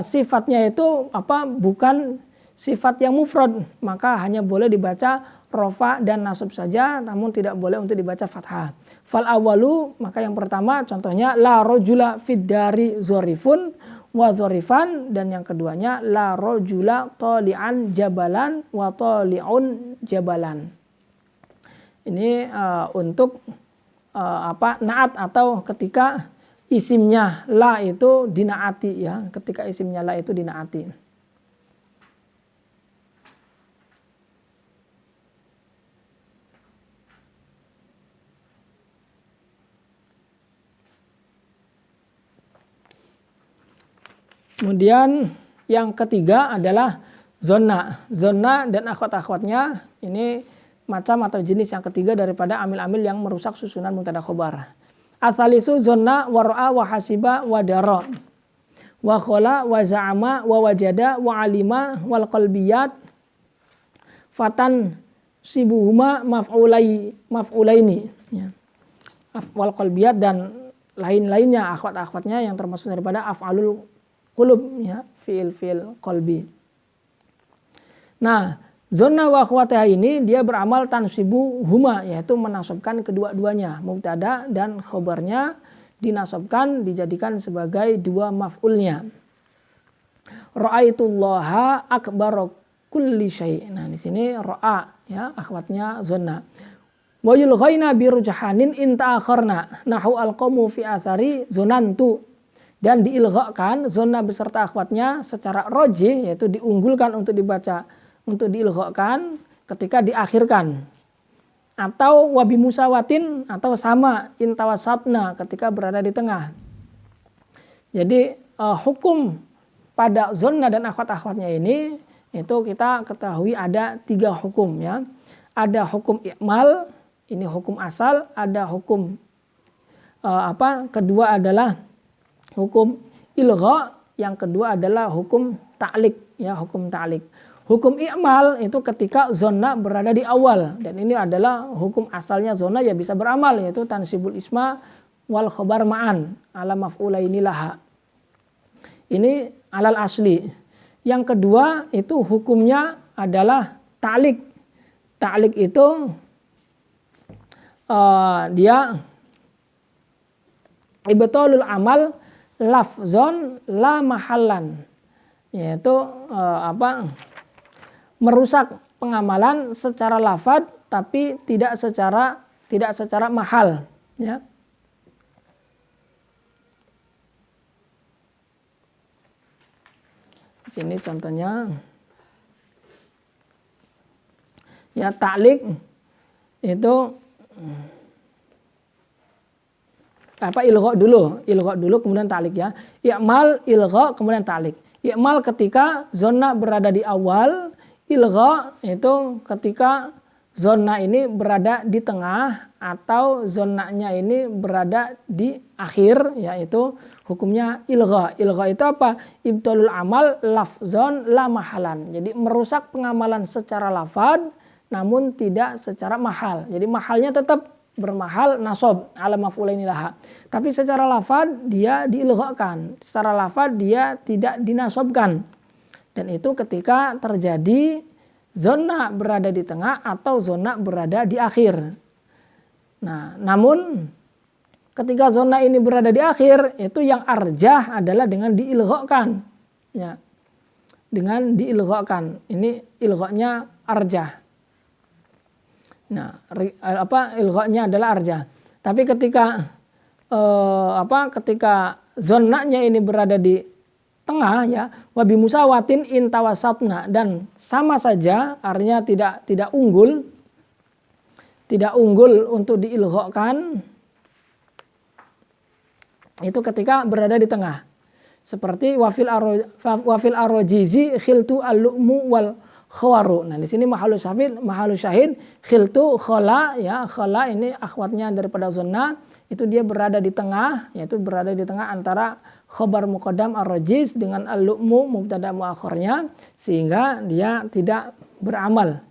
sifatnya itu bukan sifat yang mufrad, maka hanya boleh dibaca rofa dan nasab saja, namun tidak boleh untuk dibaca fathah. Fal awalu, maka yang pertama contohnya la rajula fiddari zorifun wa zorifan, dan yang keduanya la rajula tali'an jabalan wa tali'un jabalan. Ini untuk naat atau ketika isimnya la itu dinaati, ya, ketika isimnya la itu dinaati. Kemudian yang ketiga adalah zonna. Zonna dan akhwat-akhwatnya ini macam atau jenis yang ketiga daripada amil-amil yang merusak susunan mubtada khobar. Atsalisu zonna wa ra'a wa hasiba wa dara wa khala wa za'ama wa wajada wa alima wal qalbiyat fatan sibuhuma maf'ulaini, ya. Wal qalbiyat dan lain-lainnya akhwat-akhwatnya yang termasuk daripada af'alul qulub, ya, fi'il qalbi. Nah, zonna wa akhwatiha ini dia beramal tansibu huma, yaitu menasabkan kedua-duanya, mubtada dan khobarnya dinasabkan, dijadikan sebagai dua maf'ulnya. Ra'aitullaha akbar kulli syai'. Nah, di sini ra'a, ya, akhwatnya zonna. Wa yulghaina bi rujhanin in ta'akharna nahu alqamu fi asari zonantu, dan diilghakan zonna beserta akhwatnya secara rojih, yaitu diunggulkan untuk dibaca, untuk diilghakan ketika diakhirkan, atau wabi musawatin, atau sama intawasatna ketika berada di tengah. Jadi hukum pada zonna dan akhwat-akhwatnya ini itu kita ketahui ada 3 hukum, ya. Ada hukum i'mal, ini hukum asal, ada hukum kedua adalah hukum ilgha, yang kedua adalah hukum ta'liq, ya, hukum ta'liq. Hukum i'mal itu ketika zonna berada di awal, dan ini adalah hukum asalnya zonna, ya, bisa beramal, yaitu tansibul isma wal khobar ma'an ala maf'ulaini laha. Ini alal asli. Yang kedua itu hukumnya adalah ta'liq. Ta'liq itu dia ibtalul amal lafzon la mahallan, yaitu merusak pengamalan secara lafad tapi tidak secara mahal, ya. Di sini contohnya ya, ta'liq itu ilgha dulu kemudian ta'liq, ya. I'mal, ilgha, kemudian ta'liq. I'mal ketika zona berada di awal, ilgha itu ketika zona ini berada di tengah atau zonanya ini berada di akhir, yaitu hukumnya ilgha. Ilgha itu apa? Ibtalul amal lafzon la mahalan. Jadi merusak pengamalan secara lafad namun tidak secara mahal. Jadi mahalnya tetap bermahal nasab ala maf'ulaini laha. Tapi secara lafad dia diilghakan. Secara lafad dia tidak dinasabkan. Dan itu ketika terjadi zona berada di tengah atau zona berada di akhir. Nah, namun ketika zona ini berada di akhir, itu yang arjah adalah dengan diilghakan. Ya. Dengan diilghakan. Ini ilghanya arjah. Nah, ilghanya adalah arjah. Tapi ketika ketika zonanya ini berada di tengah, ya, wabi musawatin intawasatna, dan sama saja, artinya tidak unggul untuk diilghakan, itu ketika berada di tengah. Seperti wafil arojizi khiltu al-lu'mu wal khawaru. Nah, di sini mahalus syahid khiltu khala, ya, khala ini akhwatnya daripada zonna, itu dia berada di tengah, yaitu berada di tengah antara khabar muqaddam ar-rajiz dengan al-lu'mu mubtada muakhirnya, sehingga dia tidak beramal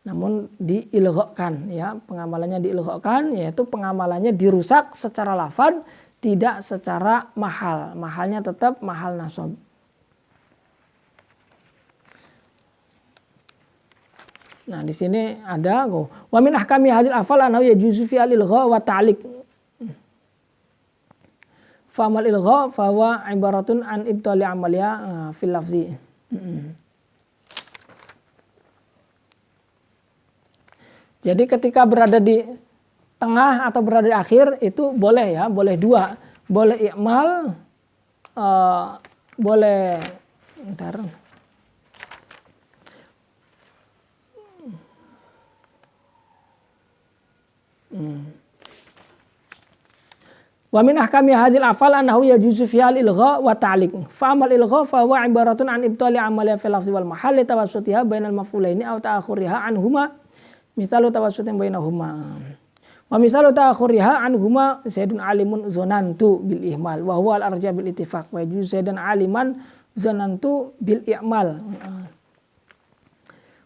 namun diilghakan, ya, pengamalannya diilghakan, yaitu pengamalannya dirusak secara lafaz, tidak secara mahal. Mahalnya tetap mahal nasab. Nah, di sini ada wa min ahkami hadil afal annahu yajuzu fi al-ilgha wa ta'liq. Fa amal ilgha fa huwa ibaratun an ibtali amaliya fil lafzi. Jadi ketika berada di tengah atau berada di akhir itu boleh, ya, boleh dua, boleh i'mal, boleh Wa min ahkami hadhil afal annahu yajuzu fiha al-ilgha wa ta'liq. Fa amal ilgha fa huwa ibaratun an ibtali amaliya fil lafzi wal mahall li tawassutiha bainal maf'ulaini aw ta'akhuriha anhuma. Misalu tawassutin bainahuma. Wa misalu ta'akhuriha anhuma zaidun alimun zonantu bil ihmal wa huwa al-arja bil ittifaq wa yajuzu zaidan aliman zonantu bil i'mal.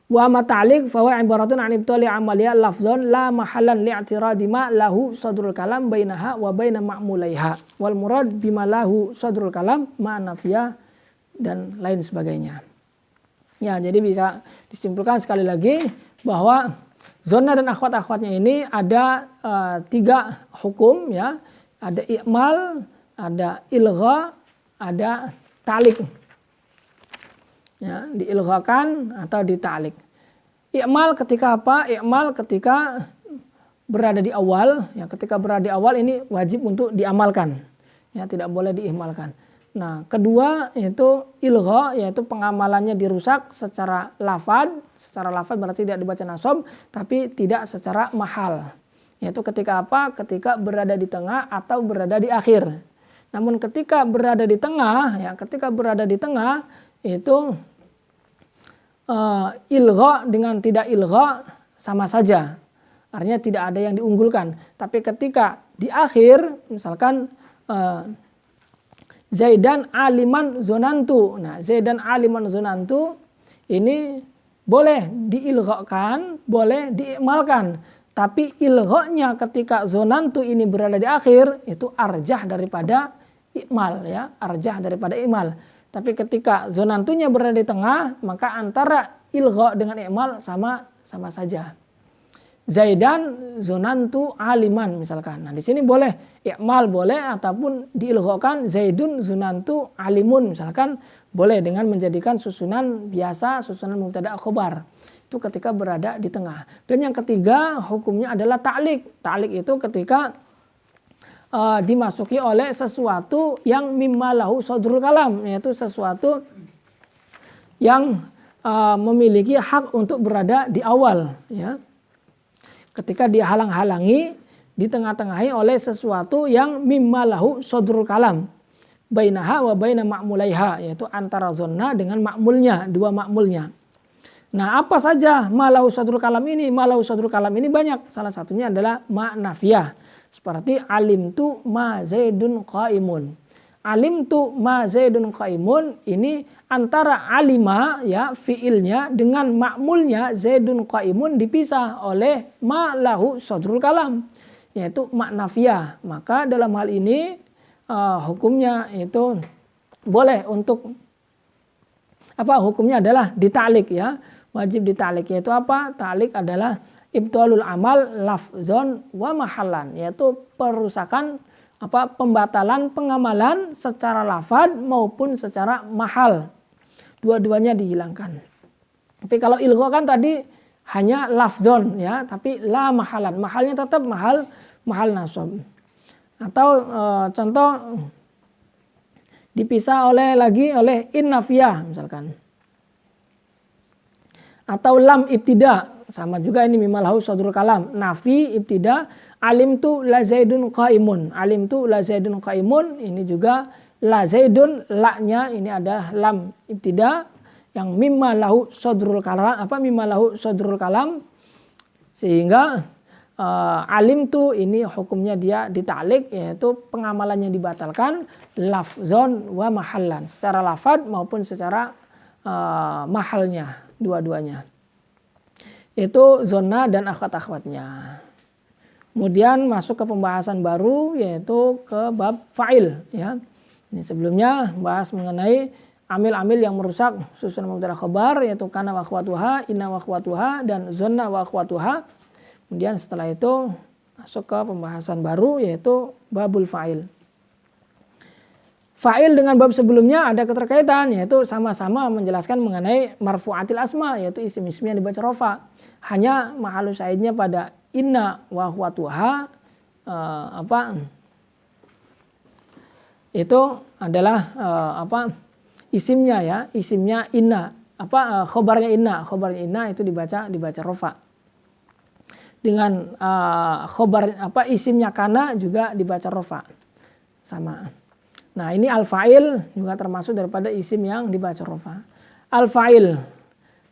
Wa ma ta'liq fa huwa ibaratun an ibtali amaliya lafzan la mahallan li'tiradi ma lahu sadrul kalam bainaha wa baina ma'mulaiha wal murad bima lahu sadrul kalam ma nafiya dan lain sebagainya. Ya, jadi bisa disimpulkan sekali lagi bahwa zona dan akhwat-akhwatnya ini ada tiga hukum, ya. Ada i'mal, ada ilgha, ada ta'liq. Ya, diilghakan atau dita'liq. I'mal ketika apa? I'mal ketika berada di awal, ya, ketika berada di awal ini wajib untuk diamalkan. Ya, tidak boleh diihmalkan. Nah, kedua itu ilgha, yaitu pengamalannya dirusak secara lafad. Secara lafad berarti tidak dibaca nasab, tapi tidak secara mahal. Yaitu ketika apa? Ketika berada di tengah atau berada di akhir. Namun ketika berada di tengah, ya, ketika berada di tengah itu ilgha dengan tidak ilgha sama saja. Artinya tidak ada yang diunggulkan. Tapi ketika di akhir, misalkan Zaidan aliman zonantu. Nah, Zaidan aliman zonantu ini boleh diilghakan, boleh diikmalkan. Tapi ilgha'nya ketika zonantu ini berada di akhir itu arjah daripada ikmal ya, arjah daripada ikmal. Tapi ketika zonantunya berada di tengah, maka antara ilgha dengan ikmal sama saja. Zaidan zonantu aliman misalkan. Nah, di sini boleh ikmal boleh ataupun diilghakan zaidun zonantu alimun misalkan, boleh dengan menjadikan susunan biasa, susunan mubtada khobar. Itu ketika berada di tengah. Dan yang ketiga hukumnya adalah ta'liq. Ta'liq itu ketika dimasuki oleh sesuatu yang mimma lahu sadrul kalam, yaitu sesuatu yang memiliki hak untuk berada di awal ya. Ketika dia halang-halangi, di tengah-tengahi oleh sesuatu yang mimma lahu sadrul kalam. Bainaha wa baina ma'mulaiha, yaitu antara zonna dengan ma'mulnya, dua ma'mulnya. Nah, apa saja malahu sadrul kalam ini? Malahu sadrul kalam ini banyak. Salah satunya adalah ma'nafiyah. Seperti alimtu ma zaidun qaimun. Alimtu ma zaidun qaimun ini antara alima ya fiilnya dengan ma'mulnya zaidun qaimun dipisah oleh malahu sadrul kalam, yaitu ma'nafiyah. Maka dalam hal ini hukumnya itu boleh untuk hukumnya adalah dita'liq ya. Wajib dita'liq, yaitu apa? Ta'liq adalah ibtalul amal lafzon wa mahallan, yaitu perusakan pembatalan pengamalan secara lafad maupun secara mahal. Dua-duanya dihilangkan. Tapi kalau ilgha kan tadi hanya lafzon ya, tapi la mahalan. Mahalnya tetap mahal nasab. Atau contoh dipisah oleh innafiyah misalkan. Atau lam ibtida, sama juga ini mimalahu sadrul kalam. Nafi ibtida, alimtu la zaidun qaimun. Alimtu la zaidun qaimun, ini juga la zaidun, la-nya ini adalah lam ibtida yang mimma lahu sadrul kalam, mimma lahu sadrul kalam, sehingga alimtu ini hukumnya dia dita'liq, yaitu pengamalannya dibatalkan lafzon wa mahallan, secara lafad maupun secara mahalnya, dua-duanya. Itu zona dan akhwat-akhwatnya. Kemudian masuk ke pembahasan baru, yaitu ke bab fa'il ya. Ini sebelumnya bahas mengenai amil-amil yang merusak susunan mubtada khabar, yaitu kana wa akhwatuha, inna wa akhwatuha, dan zonna wa akhwatuha. Kemudian setelah itu masuk ke pembahasan baru, yaitu babul fa'il. Fa'il dengan bab sebelumnya ada keterkaitan, yaitu sama-sama menjelaskan mengenai marfu'atil asma, yaitu isim-isim yang dibaca rofa. Hanya mahalus syahidnya pada inna wa akhwatuha itu adalah isimnya ya, isimnya inna, khobarnya inna itu dibaca rofa. Dengan khobar isimnya kana juga dibaca rofa. Sama. Nah, ini al-fa'il juga termasuk daripada isim yang dibaca rofa. Al-fa'il.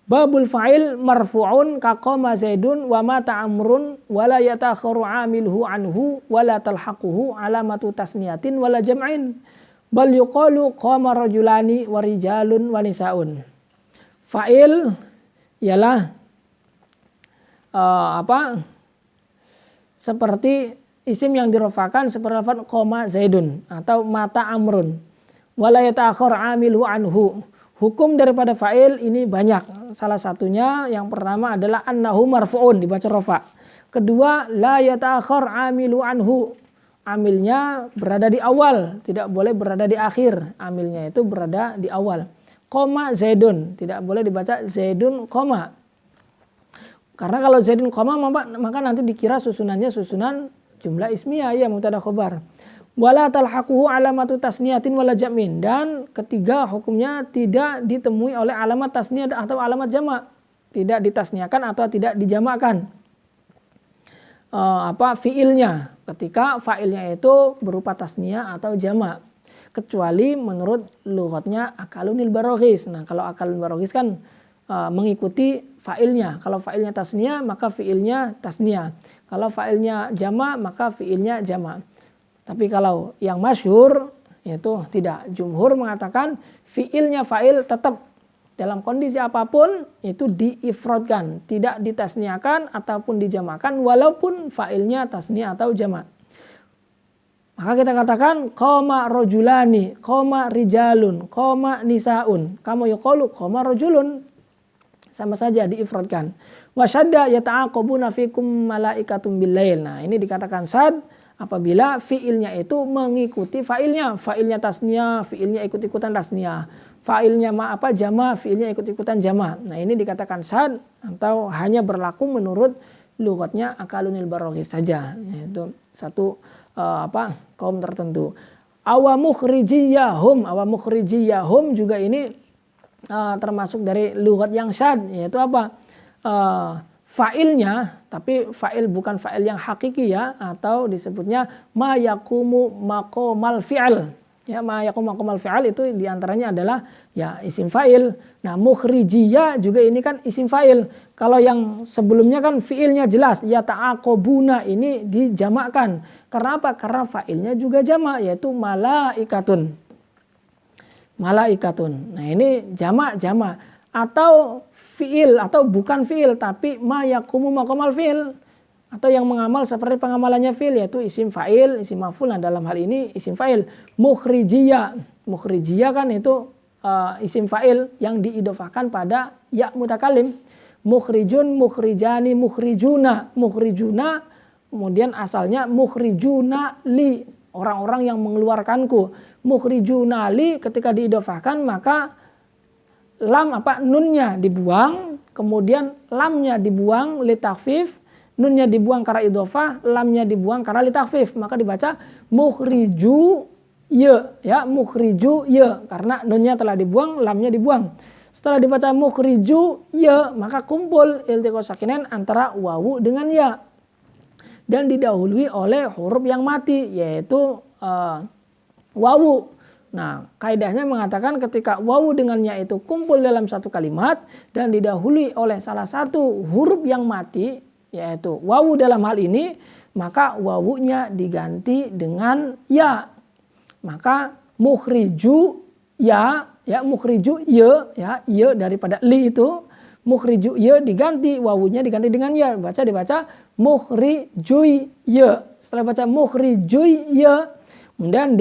Babul fa'il marfu'un kaqama zaidun wa mata amrun wa la yatakharu amilhu anhu wa la talhaquhu alamatu tasniyatin wa la jam'in. Bal yuqalu qama rajulani wa rijalun wa nisaun. Fa'il ialah seperti isim yang dirofakan seperti lafaz qoma zaidun atau mata amrun. Wala yata'akhir amilhu anhu. Hukum daripada fa'il ini banyak. Salah satunya yang pertama adalah annahu marfu'un, dibaca rofa. Kedua, la yata'akhir amilu anhu. Amilnya berada di awal, tidak boleh berada di akhir. Amilnya itu berada di awal. Qoma zaidun, tidak boleh dibaca zaidun qoma. Karena kalau zaidun qoma maka nanti dikira susunannya susunan jumlah ismiyah ya mubtada khobar. Wala talhaquhu alamatu tasniyatin wala jam'in, dan ketiga hukumnya tidak ditemui oleh alamat tasniyah atau alamat jamak, tidak ditasniakan atau tidak dijamakkan fiilnya ketika fa'ilnya itu berupa tasniyah atau jamak, kecuali menurut lughatnya akalunil baroghis. Nah, kalau akalunil baroghis kan mengikuti fa'ilnya. Kalau fa'ilnya tasniyah maka fi'ilnya tasniyah. Kalau fa'ilnya jama maka fi'ilnya jama. Tapi kalau yang masyhur yaitu tidak. Jumhur mengatakan fi'ilnya fa'il tetap dalam kondisi apapun itu diifrodkan, tidak ditasniakan ataupun dijamakan walaupun fa'ilnya tasniah atau jamak. Maka kita katakan qoma rojulani, qoma rijalun, qoma nisaun, kamu yuqalu qoma rojulun, sama saja diifrodkan. Wasyadda yata'aqabuna fikum malaikatum billail. Nah, ini dikatakan sad apabila fiilnya itu mengikuti fa'ilnya, fa'ilnya tasniah, fiilnya ikut-ikutan tasniah. Fa'ilnya jama, fiilnya ikut-ikutan jama. Nah, ini dikatakan sad atau hanya berlaku menurut lughatnya akalunil barogis saja, yaitu satu kaum tertentu. Awamukhrijiyahum juga ini termasuk dari lughat yang sad, yaitu fa'ilnya, tapi fa'il bukan fa'il yang hakiki ya, atau disebutnya ma yaqumu maqamal fi'al. Ya, ma yaqumu maqamal fi'al itu diantaranya adalah ya isim fa'il. Nah, mukhrijiyah juga ini kan isim fa'il. Kalau yang sebelumnya kan fi'ilnya jelas, ya ta'aqobuna ini dijamakkan. Karena apa? Karena fa'ilnya juga jamak, yaitu malaikatun. Malaikatun. Nah, ini jamak. Atau fi'il atau bukan fi'il tapi ma yaqumu maqamal fi'il, atau yang mengamal seperti pengamalannya fi'il, yaitu isim fa'il, isim maf'ul. Nah, dalam hal ini isim fa'il. Mukhrijiyah kan itu isim fa'il yang diidofahkan pada ya mutakalim. Mukhrijun, mukhrijani, mukhrijuna. Mukhrijuna kemudian asalnya mukhrijuna li, orang-orang yang mengeluarkanku. Mukhrijuna li ketika diidofahkan maka lam nunnya dibuang, kemudian lamnya dibuang li takhfif, nunnya dibuang karena idhofah, lamnya dibuang karena li takhfif, maka dibaca mukhriju ya mukhriju ya, karena nunnya telah dibuang, lamnya dibuang. Setelah dibaca mukhriju ya, maka kumpul iltiqo sakinain antara wawu dengan ya dan didahului oleh huruf yang mati, yaitu wawu. Nah, kaidahnya mengatakan ketika wawu dengannya itu kumpul dalam satu kalimat dan didahului oleh salah satu huruf yang mati, yaitu wawu dalam hal ini, maka wawunya diganti dengan ya. Maka mukhriju ya mukhriju ya daripada li itu, mukhriju ya diganti, wawunya diganti dengan ya, dibaca mukhrijui ya. Setelah baca mukhrijui ya, kemudian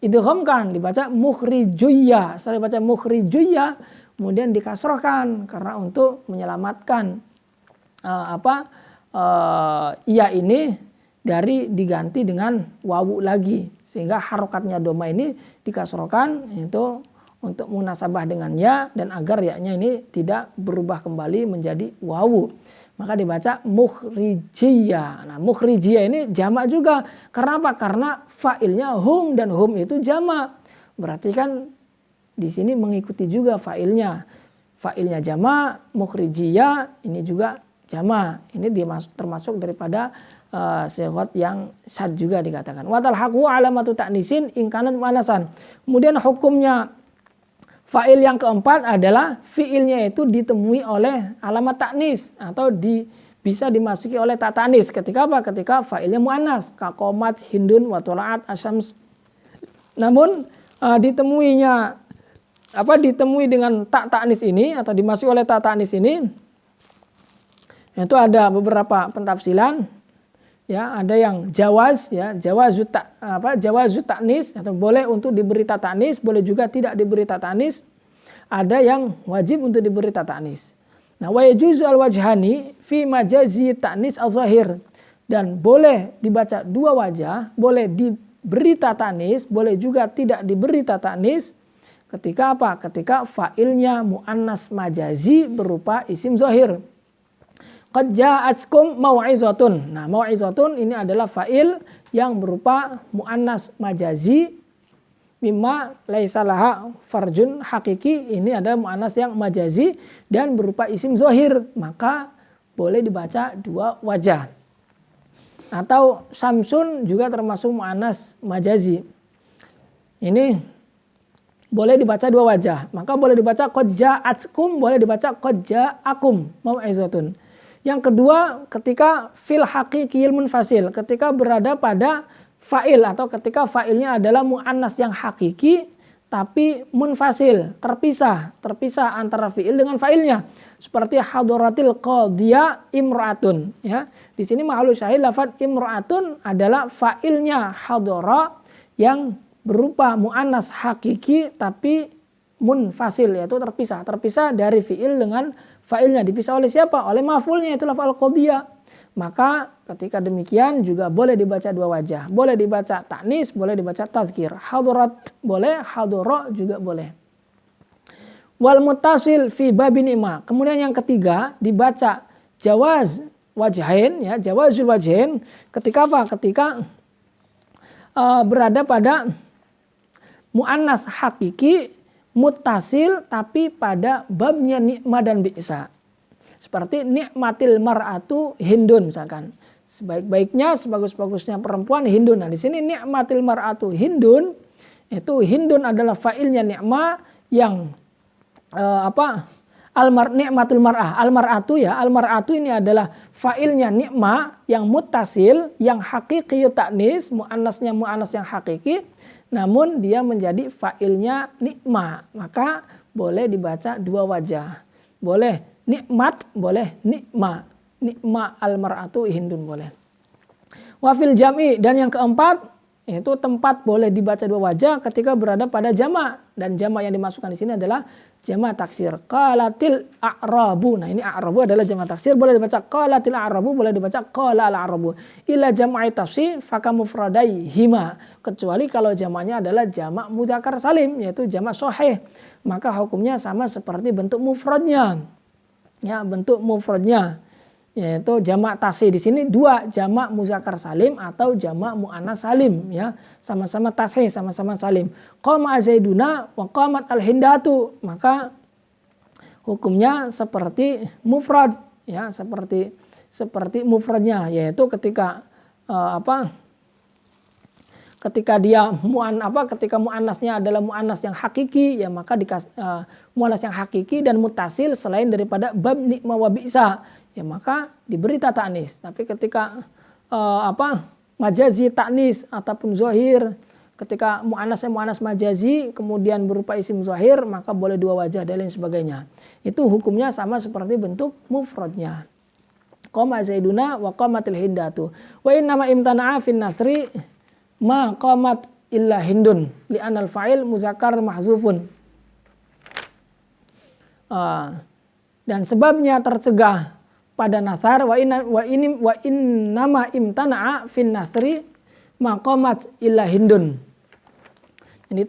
idghamkan, dibaca mukhrijuyya. Setelah dibaca mukhrijuyya, kemudian dikasrohkan karena untuk menyelamatkan iya ini dari diganti dengan wawu lagi, sehingga harokatnya doma ini dikasrohkan itu untuk munasabah dengan ya dan agar ya-nya ini tidak berubah kembali menjadi wawu. Maka dibaca mukhrijiyah. Nah, mukhrijiyah ini jamak juga. Karena apa? Karena fa'ilnya hum, dan hum itu jamak. Berarti kan di sini mengikuti juga fa'ilnya. Fa'ilnya jamak, mukhrijiyah ini juga jamak. Ini termasuk daripada sighat yang sad juga dikatakan. Wa talhaqu alamatu ta'nisin in kanat muannasan. Kemudian hukumnya fa'il yang keempat adalah fi'ilnya itu ditemui oleh alamat taknis atau bisa dimasuki oleh ta ta'nis. Ketika apa? Ketika fa'ilnya muannas, kaqomat, hindun, wa tola'at, asyams. Namun ditemui dengan ta ta'nis ini atau dimasuki oleh ta ta'nis ini, itu ada beberapa pentafsilan. Ya, ada yang jawaz ta'nis atau boleh untuk diberi ta ta'nis, boleh juga tidak diberi ta ta'nis. Ada yang wajib untuk diberi ta ta'nis. Nah, wa yajuzu al-wajhani fi majazi ta'nis al-zahir, dan boleh dibaca dua wajah, boleh diberi ta ta'nis, boleh juga tidak diberi ta ta'nis. Ketika apa? Ketika fa'ilnya muannas majazi berupa isim zahir. Qad ja'atkum mau'izatun. Nah, mau'izatun ini adalah fa'il yang berupa muannas majazi mimma laisa laha farjun hakiki. Ini adalah muannas yang majazi dan berupa isim zahir, maka boleh dibaca dua wajah. Atau samsun juga termasuk muannas majazi. Ini boleh dibaca dua wajah. Maka boleh dibaca qad ja'atkum, boleh dibaca qad ja'akum mau'izatun. Yang kedua, ketika fil haqiqiyil munfasil, ketika berada pada fa'il atau ketika fa'ilnya adalah mu'annas yang hakiki tapi munfasil, terpisah antara fiil dengan fa'ilnya. Seperti hadaratil qadhiya imra'atun, ya. Di sini mahallu syahid lafaz imra'atun adalah fa'ilnya hadara yang berupa muannas hakiki tapi munfasil, yaitu terpisah dari fiil dengan fa'ilnya. Dipisah oleh siapa? Oleh maf'ulnya, itu lafaz al-qadhiya. Maka ketika demikian juga boleh dibaca dua wajah. Boleh dibaca ta'nis, boleh dibaca tazkir. Hadarat boleh, hadara juga boleh. Wal muttasil fi babin ima. Kemudian yang ketiga dibaca jawaz wajhain, ya, jawazul wajhain. Ketika apa? Ketika berada pada muannas hakiki muttasil tapi pada babnya ni'ma dan bi'sa. Seperti ni'matil mar'atu hindun misalkan. Sebaik-baiknya, sebagus-bagusnya perempuan hindun. Nah, di sini ni'matil mar'atu hindun, itu hindun adalah fa'ilnya ni'ma yang ni'matul mar'ah. Al-mar'atu, ya, al-mar'atu ini adalah fa'ilnya ni'ma yang muttasil, yang hakiki ta'nis, muannasnya muannas yang hakiki, namun dia menjadi fa'ilnya ni'ma. Maka boleh dibaca dua wajah. Boleh nikmat, boleh nikma. Nikma al-mar'atu hindun boleh. Wafil jam'i, dan yang keempat yaitu tempat boleh dibaca dua wajah ketika berada pada jama', dan jama' yang dimasukkan di sini adalah jama' taksir. Qalatil a'rabu. Nah, ini a'rabu adalah jama' taksir, boleh dibaca qalatil a'rabu, boleh dibaca qala al-a'rabu. Ila jam'i tafsir faka mufradai hima. Kecuali kalau jama'nya adalah jama' mudzakkar salim, yaitu jama' sahih. Maka hukumnya sama seperti bentuk mufradnya. Ya, bentuk mufradnya yaitu jamak tasih. Di sini dua, jamak muzakkar salim atau jamak muannas salim, ya, sama-sama tasih, sama-sama salim. Qama zaiduna wa qamat al-hindatu, maka hukumnya seperti mufrad, ya, seperti mufradnya, yaitu ketika ketika dia ketika muannasnya adalah muannas yang hakiki, ya, maka muannas yang hakiki dan mutasil selain daripada bab ni'ma wa bi'sa, ya, maka diberi ta'nis. Tapi ketika majazi ta'nis ataupun zahir, ketika muannasnya muannas majazi kemudian berupa isim zahir, maka boleh dua wajah dan lain sebagainya. Itu hukumnya sama seperti bentuk mufradnya. Qama zaiduna wa qamatil hindatu. Wa innama imtana'a fin nasri ma qamat illa hindun li'anal fa'il muzakkar mahzufun. Dan sebabnya tercegah pada nasar wa innama imtana'a fin nasri ma qamat illa hindun. Ini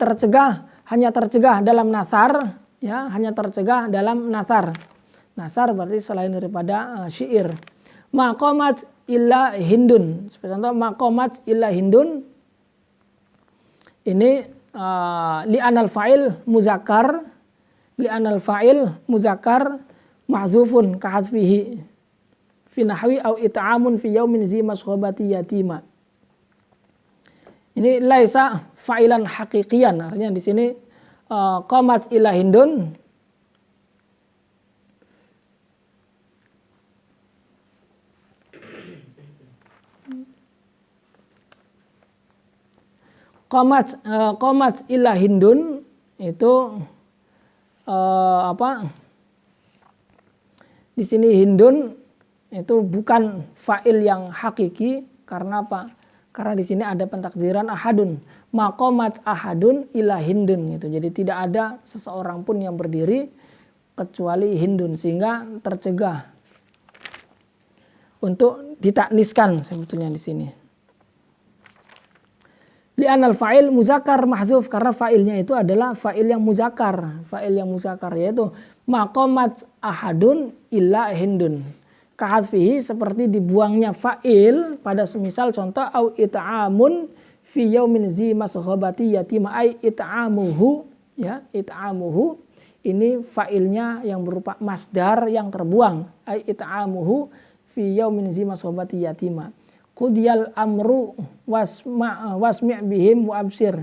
hanya tercegah dalam nasar, ya, hanya tercegah dalam nasar. Nasar berarti selain daripada syair. Ma qamat illa hindun. Seperti contoh ma qamat illa hindun. Ini li'anal fa'il muzakkar mahzufun kahadfihi fi nahwi au it'amun fi yaumin zi masghobati yatima. Ini laisa fa'ilan haqiqiyan, artinya di sini qamat ila hindun qamat illa hindun itu di sini hindun itu bukan fa'il yang hakiki. Karena apa? Karena di sini ada pentakdiran ahadun. Maqamat ahadun illa hindun gitu. Jadi tidak ada seseorang pun yang berdiri kecuali hindun, sehingga tercegah untuk ditakniskan sebetulnya di sini. Li'anal fa'il muzakkar mahdzuf, karena fa'ilnya itu adalah fa'il yang muzakkar, yaitu maqamat ahadun illa hindun. Kahadfihi, seperti dibuangnya fa'il pada semisal contoh au it'amun fi yaumin zi masghobati yatima, ai it'amuhu, ya, it'amuhu ini fa'ilnya yang berupa masdar yang terbuang, ai it'amuhu fi yaumin zi masghobati yatima. Qudiyal amru wasmi' bihim wa absir.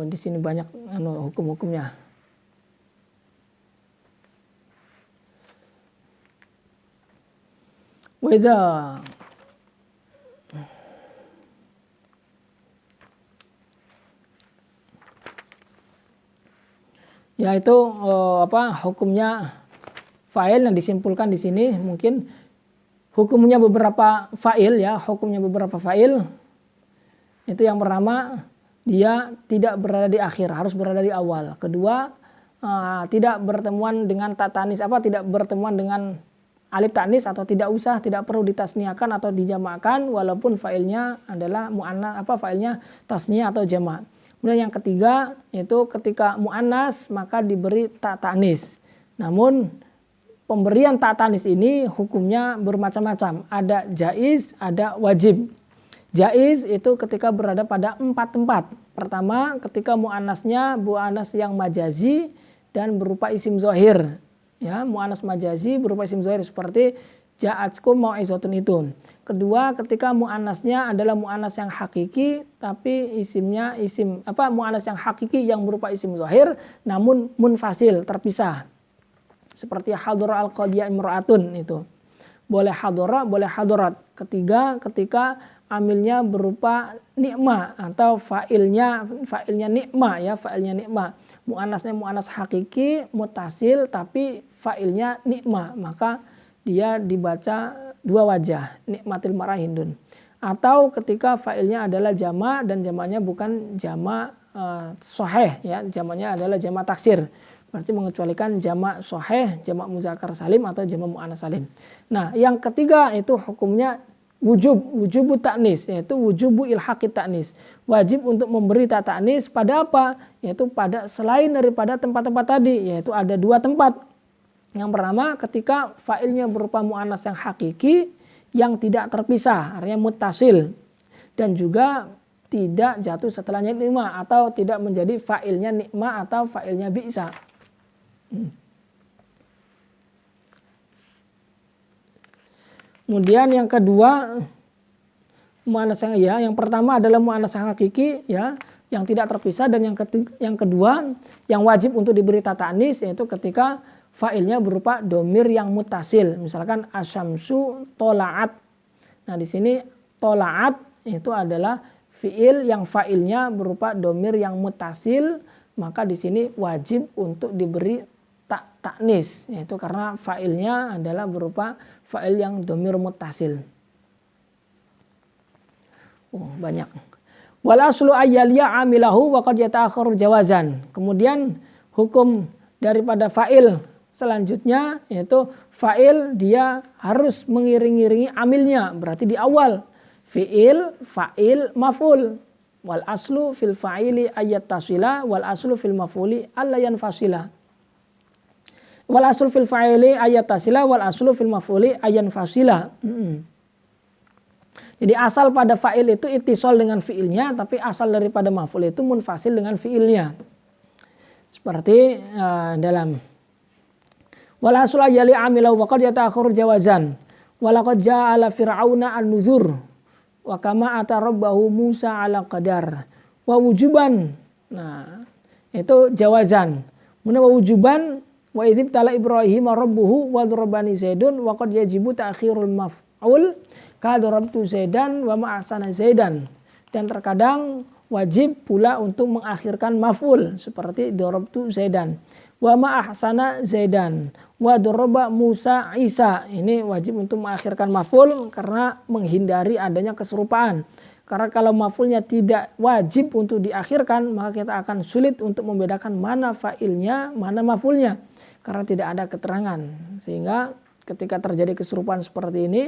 Di sini banyak hukum-hukumnya. Waiza. Yaitu hukumnya fa'il yang disimpulkan di sini mungkin hukumnya beberapa fa'il ya, hukumnya beberapa fa'il. Itu yang pertama, dia tidak berada di akhir, harus berada di awal. Kedua, tidak bertemuan dengan tatanis tidak bertemuan dengan alif ta'nis atau tidak perlu ditasniakan atau dijamakkan walaupun fa'ilnya adalah mu'annas fa'ilnya tasniah atau jamak. Kemudian yang ketiga yaitu ketika mu'annas maka diberi ta'nis. Namun pemberian ta'nis ini hukumnya bermacam-macam. Ada jaiz, ada wajib. Jaiz itu ketika berada pada 4 tempat. Pertama, ketika mu'annasnya mu'annas yang majazi dan berupa isim zahir. Ya, mu'annas majazi berupa isim zahir seperti ja'atkum mau'izatun itu. Kedua, ketika mu'annasnya adalah mu'annas yang hakiki tapi isimnya mu'annas yang hakiki yang berupa isim zahir namun munfasil, terpisah. Seperti hadara al-qadiyah imra'atun itu. Boleh hadara, boleh hadarat. Ketiga, ketika amilnya berupa nikma atau fa'ilnya nikma ya, fa'ilnya nikma. Mu'annasnya mu'annas hakiki, mutasil tapi fa'ilnya nikma, maka dia dibaca dua wajah, nikmatil mar'ah Hindun. Atau ketika fa'ilnya adalah jama dan jamaknya bukan jama sahih ya, jamaknya adalah jama taksir. Berarti mengecualikan jamak sahih, jamak muzakkar salim atau jamak muannas salim. Nah, yang ketiga itu hukumnya wujubu ta'nis, yaitu wujubu ilhaqi ta'nis. Wajib untuk memberi ta'nis pada apa? Yaitu pada selain daripada tempat-tempat tadi, yaitu ada 2 tempat. Yang pertama ketika fa'ilnya berupa muannas yang hakiki yang tidak terpisah, artinya muttasil, dan juga tidak jatuh setelahnya nikma atau tidak menjadi fa'ilnya nikma atau fa'ilnya bi'sa. Kemudian yang kedua muannas yang pertama adalah muannas yang hakiki ya, yang tidak terpisah, dan yang kedua yang wajib untuk diberi ta'nis yaitu ketika fa'ilnya berupa domir yang mutasil. Misalkan asyamsu tola'at. Nah, di sini tola'at itu adalah fi'il yang fa'ilnya berupa domir yang mutasil, maka di sini wajib untuk diberi ta'nis, yaitu karena fa'ilnya adalah berupa fa'il yang domir mutasil. Banyak. Wal aslu ayyaliya amilahu wa qad yata'akhkharu jawazan. Kemudian hukum daripada fa'il selanjutnya yaitu fa'il dia harus mengiring-iringi amilnya, berarti di awal. Fi'il, fa'il, maf'ul. Wal aslu fil fa'ili ayat tasila, wal aslu fil maf'uli alla yanfasila. Wal aslu fil fa'ili ayat tasila, wal aslu fil maf'uli ayan fasila. Jadi asal pada fa'il itu ittisal dengan fi'ilnya, tapi asal daripada maf'ul itu munfasil dengan fi'ilnya. Seperti dalam wal aslu ayali amilahu wa qad yata'akhkharu jawazan wa laqad ja'ala fir'auna an-nuzur wa kama ata rabbahu Musa ala qadar wa wujuban. Nah, itu jawazan. Wa wujuban wa idzib tala Ibrahim rabbuhu wa darabani Zaidun wa qad yajibu ta'khirul maf'ul ka darabtu Zaidan wa ma ahsana Zaidan. Dan terkadang wajib pula untuk mengakhirkan maf'ul seperti darabtu Zaidan. Wa ma ahsana Zaidan wa daraba Musa Isa. Ini wajib untuk mengakhirkan maf'ul karena menghindari adanya keserupaan. Karena kalau maf'ulnya tidak wajib untuk diakhirkan, maka kita akan sulit untuk membedakan mana fa'ilnya, mana maf'ulnya. Karena tidak ada keterangan. Sehingga ketika terjadi keserupaan seperti ini,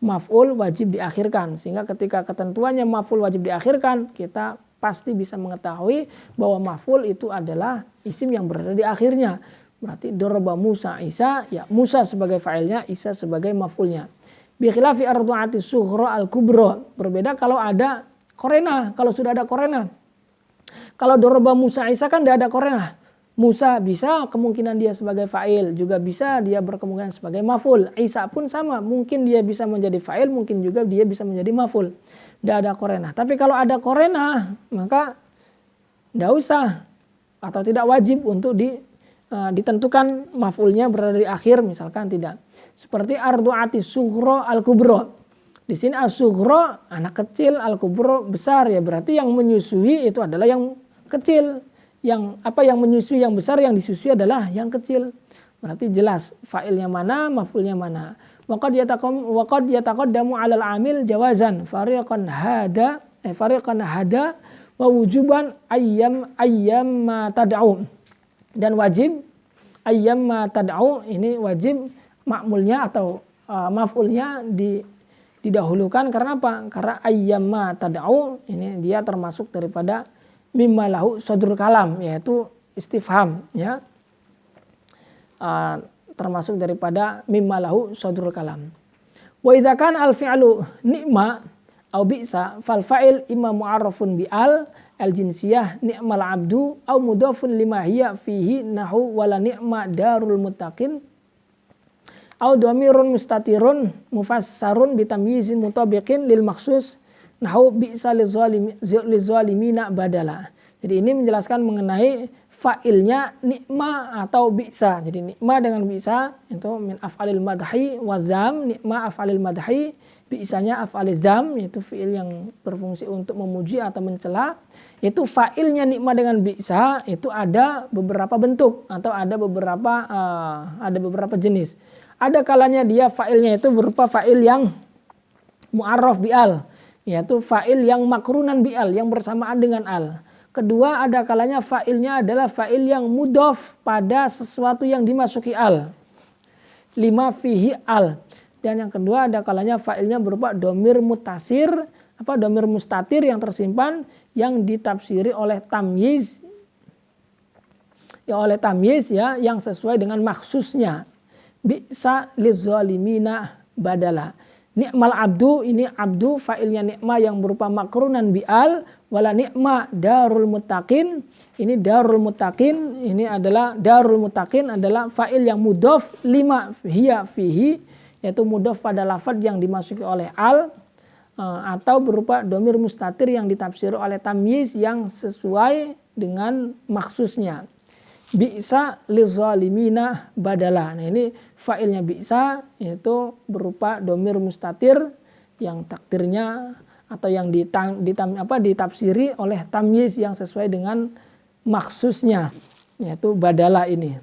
maf'ul wajib diakhirkan. Sehingga ketika ketentuannya maf'ul wajib diakhirkan, kita pasti bisa mengetahui bahwa maf'ul itu adalah isim yang berada di akhirnya. Berarti daraba Musa Isa, ya Musa sebagai fa'ilnya, Isa sebagai maf'ulnya. Bi khilafi ardu'ati sughra al-kubra. Berbeda kalau ada korena, kalau sudah ada korena. Kalau daraba Musa Isa kan tidak ada korena. Musa bisa kemungkinan dia sebagai fa'il, juga bisa dia berkemungkinan sebagai maf'ul. Isa pun sama, mungkin dia bisa menjadi fa'il, mungkin juga dia bisa menjadi maf'ul. Tidak ada korena. Tapi kalau ada korena, maka tidak usah atau tidak wajib untuk ditentukan maf'ulnya berada di akhir misalkan tidak. Seperti ardu'ati sughra al-kubra. Di sini as-sughra anak kecil, al-kubra besar, ya berarti yang menyusui itu adalah yang kecil. Yang menyusui yang besar, yang disusui adalah yang kecil. Berarti jelas fa'ilnya mana, maf'ulnya mana. Waqad yataqaddamu 'alal 'amil jawazan fariqan hada wa wujuban ayyam ma tad'u. Dan wajib ayyam ma tad'u, ini wajib ma'mulnya atau maf'ulnya didahulukan karena apa? Karena ayyam ma tad'u ini dia termasuk daripada mimma lahu sadrul kalam, yaitu istifham, ya. Termasuk daripada mimma lahu sadrul kalam. Wa idza kana al fi'lu ni'ma au bi'sa fal fa'il imma mu'arrafun bi al jinsiyah ni'mal abdu au mudhafun lima hiya fihi nahu wala ni'ma darul muttaqin au dhamirun mustatirun mufassarun bi tamyizin mutabiqin lil makhsus nahu bi'sa lizalimina badala. Jadi ini menjelaskan mengenai fa'ilnya ni'ma atau bi'sa. Jadi ni'ma dengan bi'sa itu min af'alil madhi wa zam, ni'ma af'alil madhi, bi'sanya af'alil zam, yaitu fi'il yang berfungsi untuk memuji atau mencela. Itu fa'ilnya ni'ma dengan bi'sa itu ada beberapa bentuk atau ada beberapa jenis. Ada kalanya dia fa'ilnya itu berupa fa'il yang mu'arraf bi'al, yaitu fa'il yang makrunan bi'al, yang bersamaan dengan al. Kedua, ada kalanya fa'ilnya adalah fa'il yang mudhof pada sesuatu yang dimasuki al. Lima fihi al. Dan yang kedua, ada kalanya fa'ilnya berupa domir mutasir, domir mustatir yang tersimpan, yang ditafsiri oleh tamyiz. Ya, yang sesuai dengan maksusnya. Bi'sa lizalimina badala. Ni'mal abdu, ini abdu fa'ilnya ni'ma yang berupa makrunan bi'al, wala ni'ma darul muttaqin, ini darul muttaqin, ini adalah darul muttaqin adalah fa'il yang mudhof lima hiya fihi, yaitu mudhof pada lafaz yang dimasuki oleh al, atau berupa domir mustatir yang ditafsir oleh tamyiz yang sesuai dengan maksusnya. Bi'sa lizalimina badala. Nah ini fa'ilnya bi'sa yaitu berupa domir mustatir yang takdirnya atau yang ditafsiri oleh tamyiz yang sesuai dengan maksusnya, yaitu badala ini.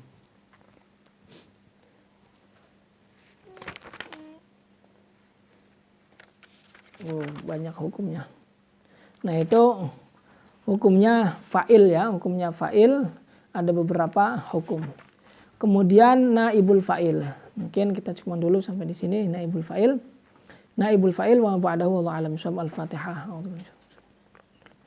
Banyak hukumnya. Nah itu hukumnya fa'il, ya, hukumnya fa'il. Ada beberapa hukum. Kemudian naibul fa'il. Mungkin kita cuma dulu sampai di sini naibul fa'il. Naibul fa'il wa ba'dahu wallahu a'lam. Al-Fatihah.